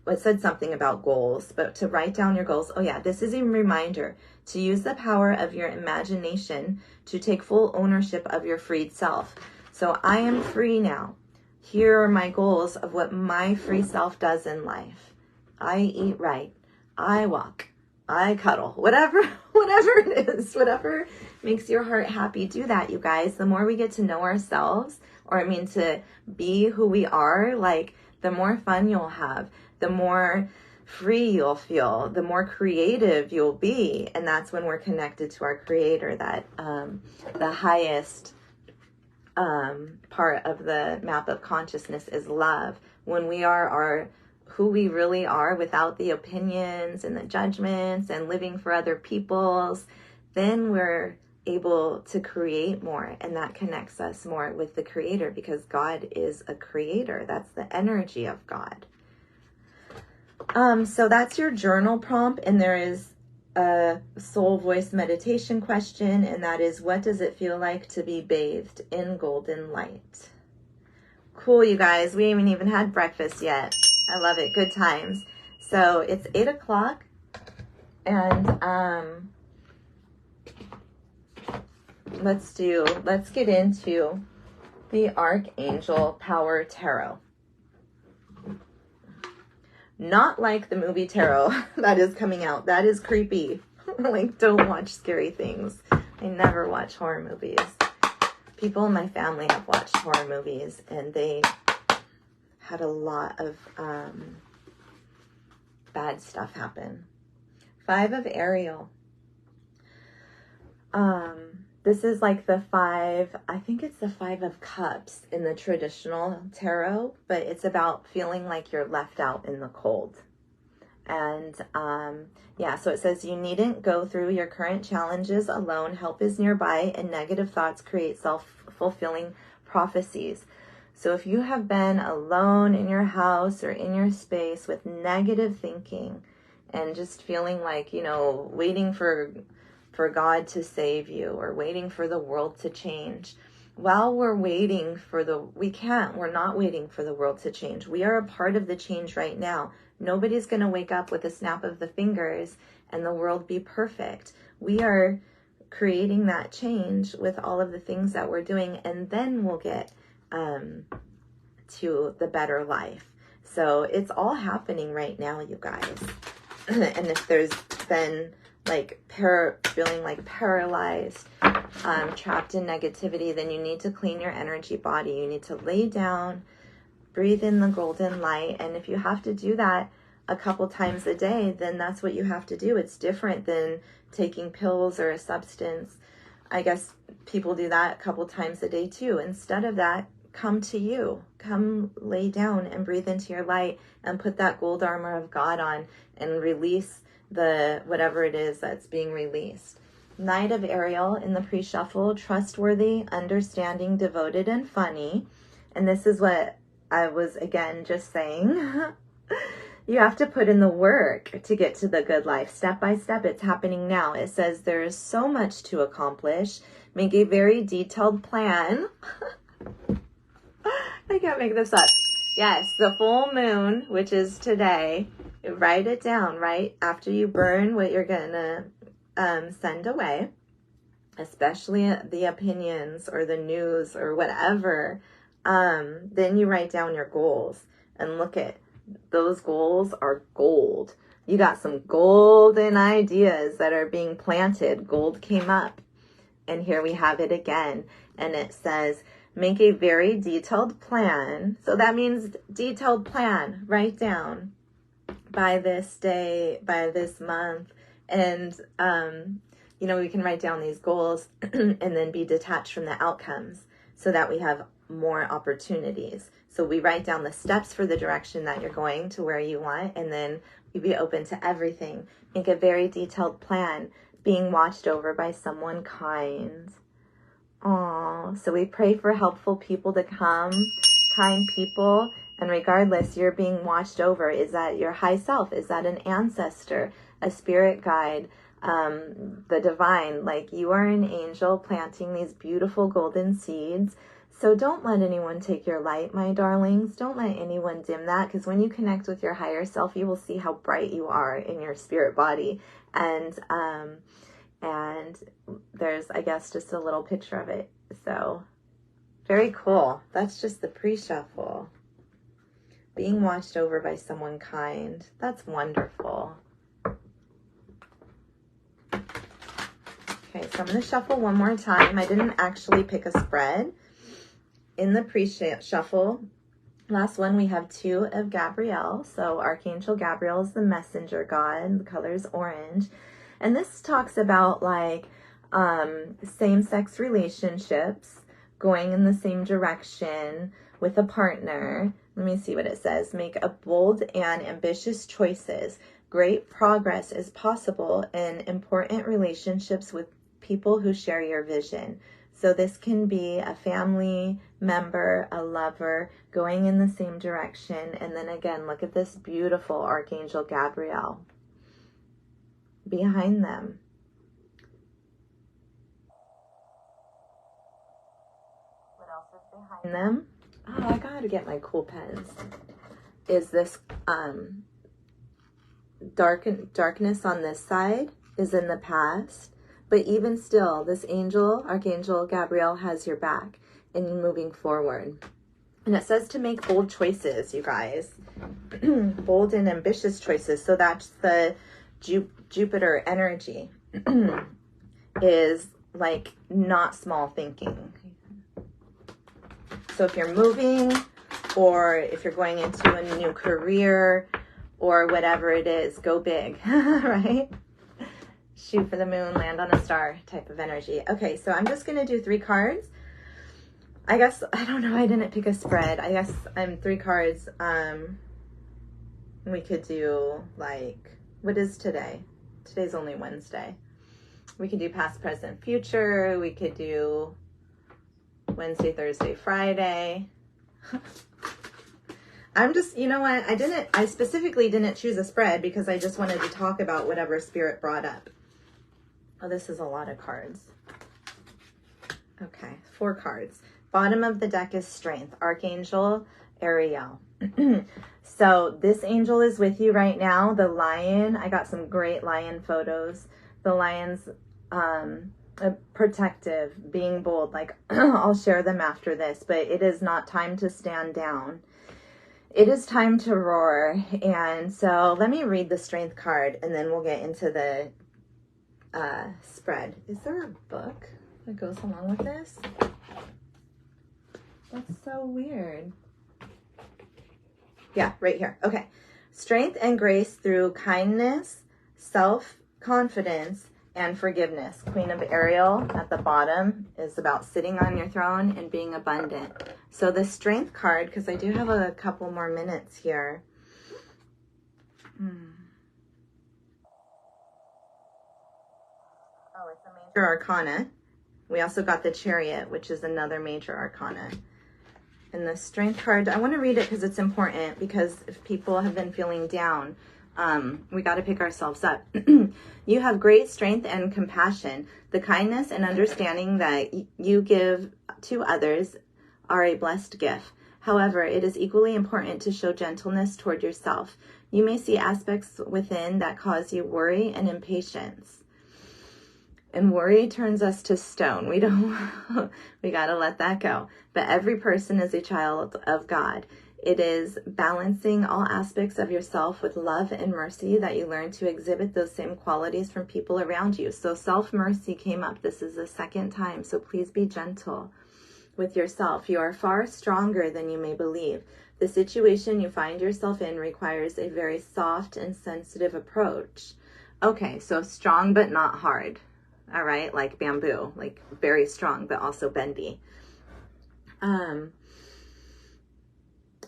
it said something about goals, but to write down your goals. Oh yeah, this is a reminder to use the power of your imagination to take full ownership of your freed self. So I am free now. Here are my goals of what my free self does in life. I eat right. I walk. I cuddle. Whatever it is, whatever makes your heart happy, do that, you guys. The more we get to know ourselves, to be who we are, like, the more fun you'll have, the more free you'll feel, the more creative you'll be. And that's when we're connected to our creator, that the highest part of the map of consciousness is love. When we are who we really are without the opinions and the judgments and living for other people's, then we're able to create more, and that connects us more with the creator, because God is a creator. That's the energy of God. So that's your journal prompt, and there is a soul voice meditation question, and that is, what does it feel like to be bathed in golden light? Cool, you guys. We haven't even had breakfast yet. I love it. Good times. So it's 8 o'clock, and let's get into the Archangel Power Tarot. Not like the movie Tarot that is coming out. That is creepy. Like, don't watch scary things. I never watch horror movies. People in my family have watched horror movies, and they had a lot of bad stuff happen. 5 of Ariel. This is like the 5, I think it's the 5 of Cups in the traditional tarot, but it's about feeling like you're left out in the cold. And yeah, so it says, you needn't go through your current challenges alone. Help is nearby, and negative thoughts create self-fulfilling prophecies. So if you have been alone in your house or in your space with negative thinking and just feeling like, waiting for God to save you, or waiting for the world to change, while we're waiting for we're not waiting for the world to change. We are a part of the change right now. Nobody's going to wake up with a snap of the fingers and the world be perfect. We are creating that change with all of the things that we're doing, and then we'll get to the better life. So it's all happening right now, you guys. And if there's been like feeling like paralyzed, trapped in negativity, then you need to clean your energy body. You need to lay down, breathe in the golden light. And if you have to do that a couple times a day, then that's what you have to do. It's different than taking pills or a substance. I guess people do that a couple times a day too. Instead of that, come to you. Come lay down and breathe into your light and put that gold armor of God on and release the whatever it is that's being released. Knight of Ariel in the pre-shuffle, trustworthy, understanding, devoted, and funny. And this is what I was again just saying. You have to put in the work to get to the good life. Step by step, it's happening now. It says there is so much to accomplish. Make a very detailed plan. I can't make this up. Yes, the full moon, which is today. Write it down, right? After you burn what you're going to send away, especially the opinions or the news or whatever, then you write down your goals and look at those goals are gold. You got some golden ideas that are being planted. Gold came up. And here we have it again. And it says, make a very detailed plan. So that means detailed plan. Write down by this day, by this month. And, you know, we can write down these goals and then be detached from the outcomes so that we have more opportunities. So we write down the steps for the direction that you're going to where you want, and then you be open to everything. Make a very detailed plan, being watched over by someone kind. Aww. So we pray for helpful people to come, kind people, and regardless, you're being watched over. Is that your high self? Is that an ancestor, a spirit guide, the divine? Like, you are an angel planting these beautiful golden seeds. So don't let anyone take your light, my darlings. Don't let anyone dim that, because when you connect with your higher self, you will see how bright you are in your spirit body. And there's, I guess, just a little picture of it. So very cool. That's just the pre-shuffle. Being watched over by someone kind. That's wonderful. Okay, so I'm going to shuffle one more time. I didn't actually pick a spread. In the pre-shuffle, last one, we have 2 of Gabriel. So Archangel Gabriel is the messenger god. The color is orange. And this talks about like same-sex relationships, going in the same direction with a partner. Let me see what it says. Make a bold and ambitious choices. Great progress is possible in important relationships with people who share your vision. So this can be a family member, a lover, going in the same direction. And then again, look at this beautiful Archangel Gabriel behind them. What else is behind them? Oh, I gotta get my cool pens. Is this darkness on this side is in the past. But even still, this angel, Archangel Gabriel, has your back in moving forward. And it says to make bold choices, you guys. Bold and ambitious choices. So that's the Jupiter energy. Is like not small thinking. So if you're moving, or if you're going into a new career, or whatever it is, go big, right? Shoot for the moon, land on a star type of energy. Okay, so I'm just going to do 3 cards. I guess, I don't know, I didn't pick a spread. I guess I'm 3 cards. We could do like, what is today? Today's only Wednesday. We could do past, present, future. We could do Wednesday, Thursday, Friday. I'm just, you know what? I specifically didn't choose a spread because I just wanted to talk about whatever spirit brought up. Oh, this is a lot of cards. Okay, 4 cards. Bottom of the deck is Strength, Archangel Ariel. So this angel is with you right now. The lion, I got some great lion photos. The lion's protective, being bold. Like, I'll share them after this, but it is not time to stand down. It is time to roar. And so let me read the Strength card, and then we'll get into the spread. Is there a book that goes along with this? That's so weird. Yeah, right here. Okay. Strength and grace through kindness, self-confidence, and forgiveness. Queen of Ariel at the bottom is about sitting on your throne and being abundant. So the Strength card, because I do have a couple more minutes here. Oh, it's a major arcana. We also got the Chariot, which is another major arcana. And the strength card, I want to read it because it's important, because if people have been feeling down, we got to pick ourselves up. You have great strength and compassion. The kindness and understanding that you give to others are a blessed gift. However, it is equally important to show gentleness toward yourself. You may see aspects within that cause you worry and impatience. And worry turns us to stone. We got to let that go. But every person is a child of God. It is balancing all aspects of yourself with love and mercy that you learn to exhibit those same qualities from people around you. So self-mercy came up. This is the second time. So please be gentle with yourself. You are far stronger than you may believe. The situation you find yourself in requires a very soft and sensitive approach. Okay, so strong but not hard. All right, like bamboo, like very strong, but also bendy.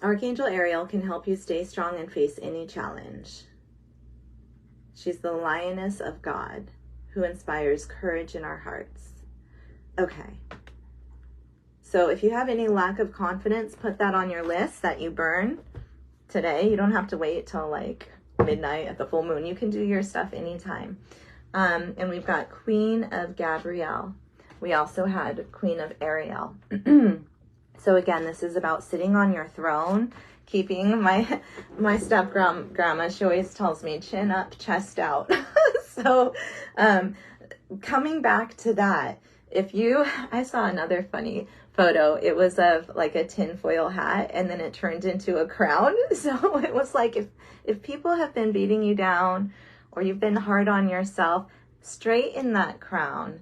Archangel Ariel can help you stay strong and face any challenge. She's the lioness of God who inspires courage in our hearts. Okay. So if you have any lack of confidence, put that on your list that you burn today. You don't have to wait till like midnight at the full moon. You can do your stuff anytime. And we've got Queen of Gabrielle. We also had Queen of Ariel. So again, this is about sitting on your throne, keeping my step grandma, she always tells me chin up, chest out. So coming back to that, I saw another funny photo. It was of like a tinfoil hat, and then it turned into a crown. So it was like, if people have been beating you down, or you've been hard on yourself, straighten that crown.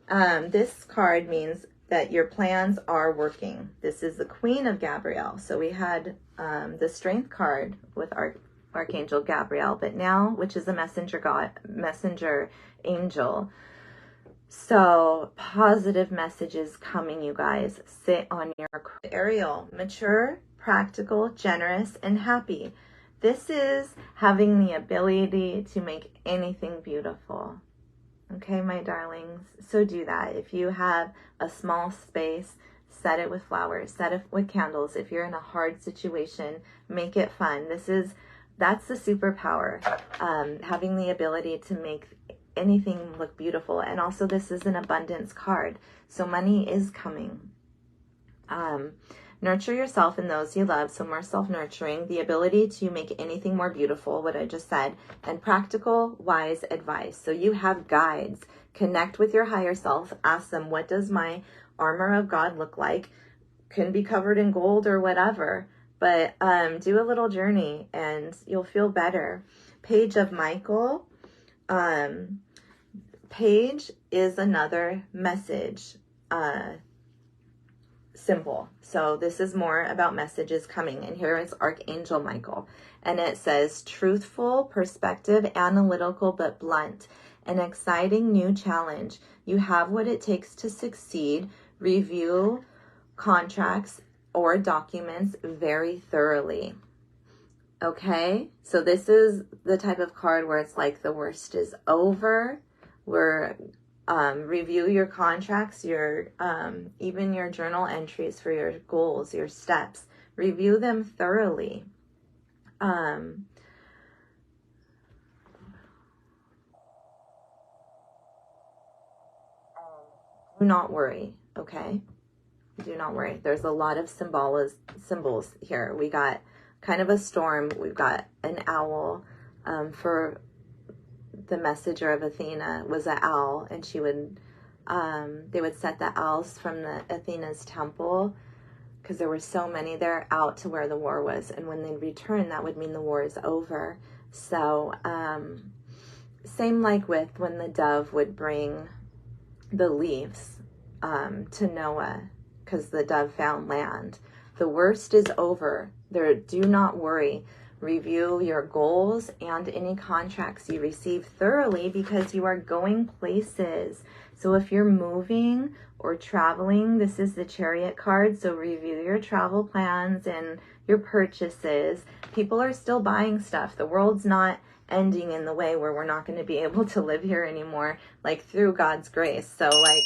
This card means that your plans are working. This is the Queen of Gabrielle. So we had the Strength card with Archangel Gabriel, but now, which is the messenger angel. So positive messages coming, you guys. Sit on your Ariel, mature, practical, generous, and happy. This is having the ability to make anything beautiful. Okay, my darlings. So do that. If you have a small space, set it with flowers, set it with candles. If you're in a hard situation, make it fun. That's the superpower. Having the ability to make anything look beautiful. And also this is an abundance card. So money is coming. Nurture yourself and those you love, so more self-nurturing, the ability to make anything more beautiful, what I just said, and practical, wise advice. So you have guides. Connect with your higher self. Ask them, what does my armor of God look like? Can be covered in gold or whatever, but do a little journey and you'll feel better. Page of Michael. Page is another message symbol. So this is more about messages coming. And here is Archangel Michael. And it says, truthful, perspective, analytical, but blunt. An exciting new challenge. You have what it takes to succeed. Review contracts or documents very thoroughly. Okay? So this is the type of card where it's like the worst is over. Review your contracts, your even your journal entries for your goals, your steps. Review them thoroughly. Do not worry, okay? Do not worry. There's a lot of symbols here. We got kind of a storm. We've got an owl. For the messenger of Athena was an owl, and she would they would set the owls from the Athena's temple, because there were so many there, out to where the war was, and when they return, that would mean the war is over. So same like with when the dove would bring the leaves to Noah, because the dove found land. The worst is over. Do not worry. Review your goals and any contracts you receive thoroughly, because you are going places. So if you're moving or traveling, this is the Chariot card. So review your travel plans and your purchases. People are still buying stuff. The world's not ending in the way where we're not going to be able to live here anymore, like through God's grace. So like,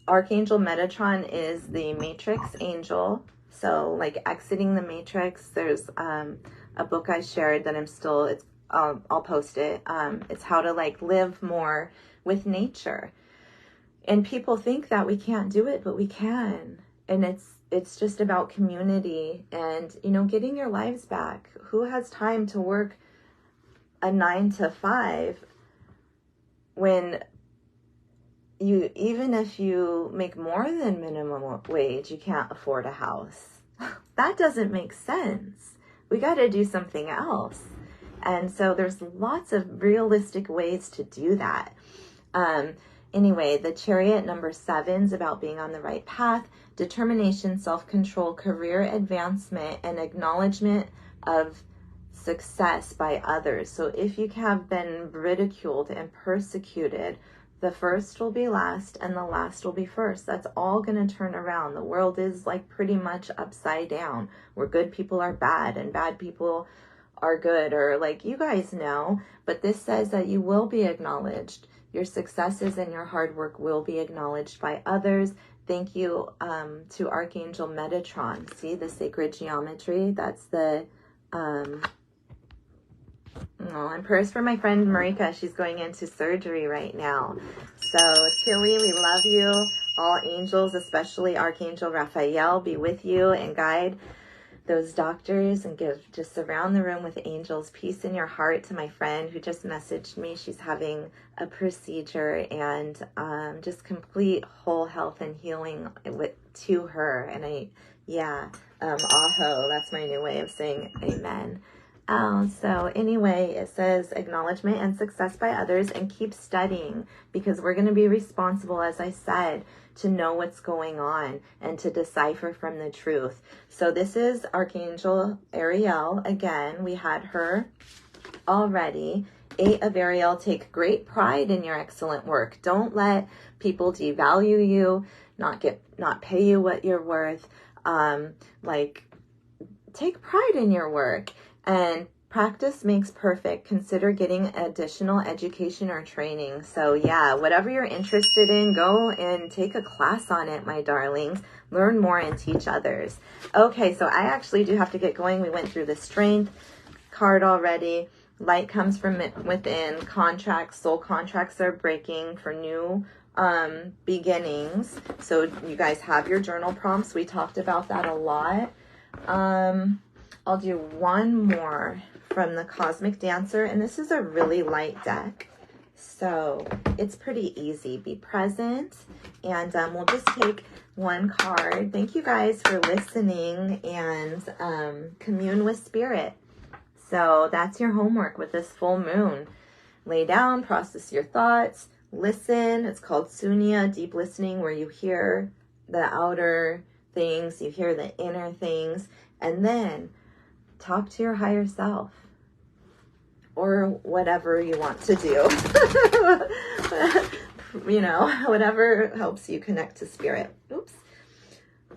Archangel Metatron is the Matrix angel. So like exiting the Matrix, there's a book I shared that I'm still, I'll post it. It's how to like live more with nature. And people think that we can't do it, but we can. And it's just about community and, you know, getting your lives back. Who has time to work a 9 to 5 when you, even if you make more than minimum wage, you can't afford a house? That doesn't make sense. We got to do something else. And so there's lots of realistic ways to do that. Anyway, the Chariot number 7 is about being on the right path, determination, self-control, career advancement, and acknowledgement of success by others. So if you have been ridiculed and persecuted, the first will be last and the last will be first. That's all going to turn around. The world is like pretty much upside down, where good people are bad and bad people are good, or like you guys know. But this says that you will be acknowledged. Your successes and your hard work will be acknowledged by others. Thank you to Archangel Metatron. See the sacred geometry? That's the... and prayers for my friend Marika. She's going into surgery right now. So Tilly, we love you. All angels, especially Archangel Raphael, be with you and guide those doctors and just surround the room with angels. Peace in your heart to my friend who just messaged me. She's having a procedure, and just complete whole health and healing to her. And aho, that's my new way of saying amen. So anyway, it says acknowledgement and success by others, and keep studying, because we're going to be responsible, as I said, to know what's going on and to decipher from the truth. So this is Archangel Ariel. Again, we had her already. 8 of Ariel, take great pride in your excellent work. Don't let people devalue you, not pay you what you're worth. Take pride in your work. And practice makes perfect. Consider getting additional education or training. So yeah, whatever you're interested in, go and take a class on it, my darlings. Learn more and teach others. Okay, so I actually do have to get going. We went through the strength card already. Light comes from within. Contracts, soul contracts are breaking for new beginnings. So you guys have your journal prompts. We talked about that a lot. I'll do one more from the Cosmic Dancer, and this is a really light deck, so it's pretty easy. Be present, and we'll just take one card. Thank you guys for listening, and commune with spirit. So that's your homework with this full moon. Lay down, process your thoughts, listen. It's called Sunya, deep listening, where you hear the outer things, you hear the inner things, and then talk to your higher self, or whatever you want to do. You know, whatever helps you connect to spirit. Oops.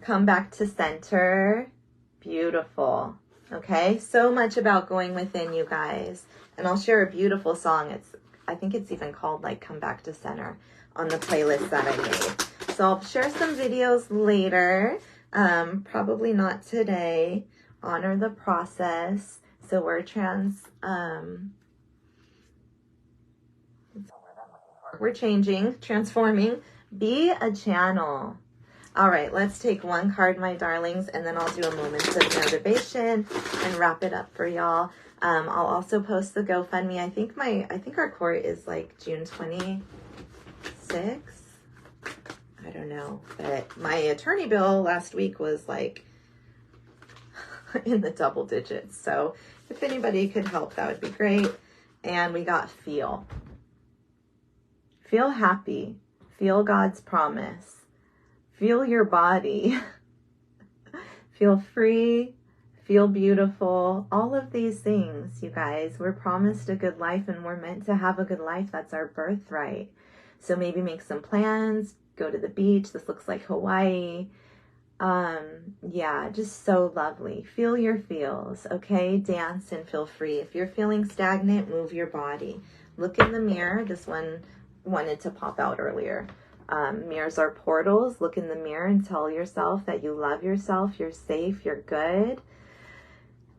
Come back to center. Beautiful. Okay, so much about going within, you guys. And I'll share a beautiful song. I think it's even called like Come Back to Center on the playlist that I made. So I'll share some videos later. Probably not today. Honor the process. So we're transforming. Be a channel. All right, let's take one card, my darlings, and then I'll do a moment of motivation and wrap it up for y'all. I'll also post the GoFundMe. I think our court is like June 26th. I don't know, but my attorney bill last week was like in the double digits. So if anybody could help, that would be great. And we got feel. Feel happy. Feel God's promise. Feel your body. Feel free. Feel beautiful. All of these things, you guys. We're promised a good life, and we're meant to have a good life. That's our birthright. So maybe make some plans. Go to the beach. This looks like Hawaii. Yeah, just so lovely. Feel your feels, okay? Dance and feel free. If you're feeling stagnant, move your body. Look in the mirror. This one wanted to pop out earlier. Mirrors are portals. Look in the mirror and tell yourself that you love yourself, you're safe, you're good.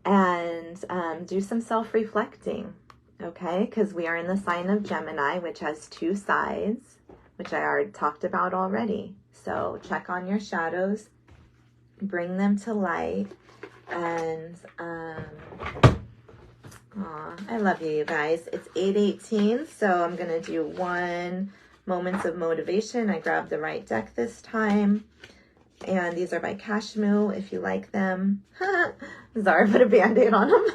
And do some self-reflecting, okay? Because we are in the sign of Gemini, which has 2 sides, which I already talked about already. So check on your shadows, bring them to light, and I love you, you guys. It's 8:18, so I'm going to do 1 Moments of Motivation. I grabbed the Wright deck this time. And these are by Kashmu, if you like them. Zara put a Band-Aid on them.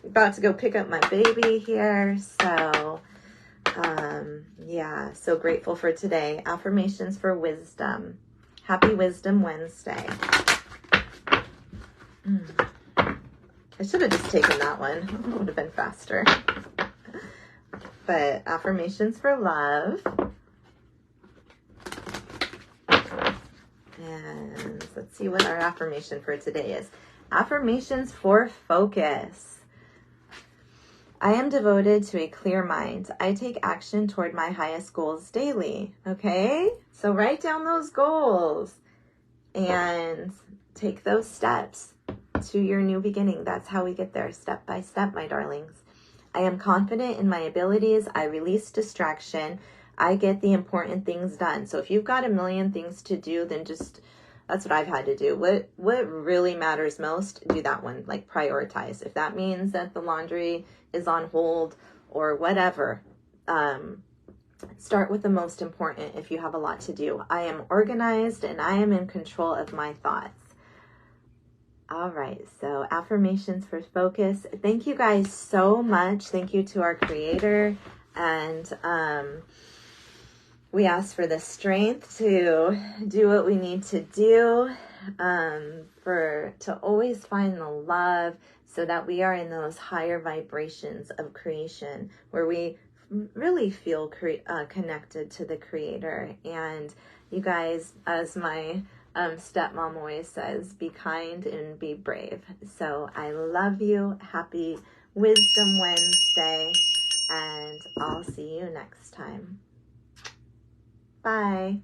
About to go pick up my baby here. So, yeah, so grateful for today. Affirmations for wisdom. Happy Wisdom Wednesday. I should have just taken that one. It would have been faster. But affirmations for love. And let's see what our affirmation for today is. Affirmations for focus. I am devoted to a clear mind. I take action toward my highest goals daily. Okay? So write down those goals and take those steps to your new beginning. That's how we get there, step by step, my darlings. I am confident in my abilities. I release distraction. I get the important things done. So if you've got a million things to do, then just, that's what I've had to do. What really matters most, do that one, like prioritize. If that means that the laundry is on hold or whatever, start with the most important if you have a lot to do. I am organized and I am in control of my thoughts. All right, so affirmations for focus. Thank you guys so much. Thank you to our creator. And we ask for the strength to do what we need to do, to always find the love so that we are in those higher vibrations of creation where we really feel connected to the creator. And you guys, as my stepmom always says, be kind and be brave. So I love you. Happy Wisdom Wednesday, and I'll see you next time. Bye.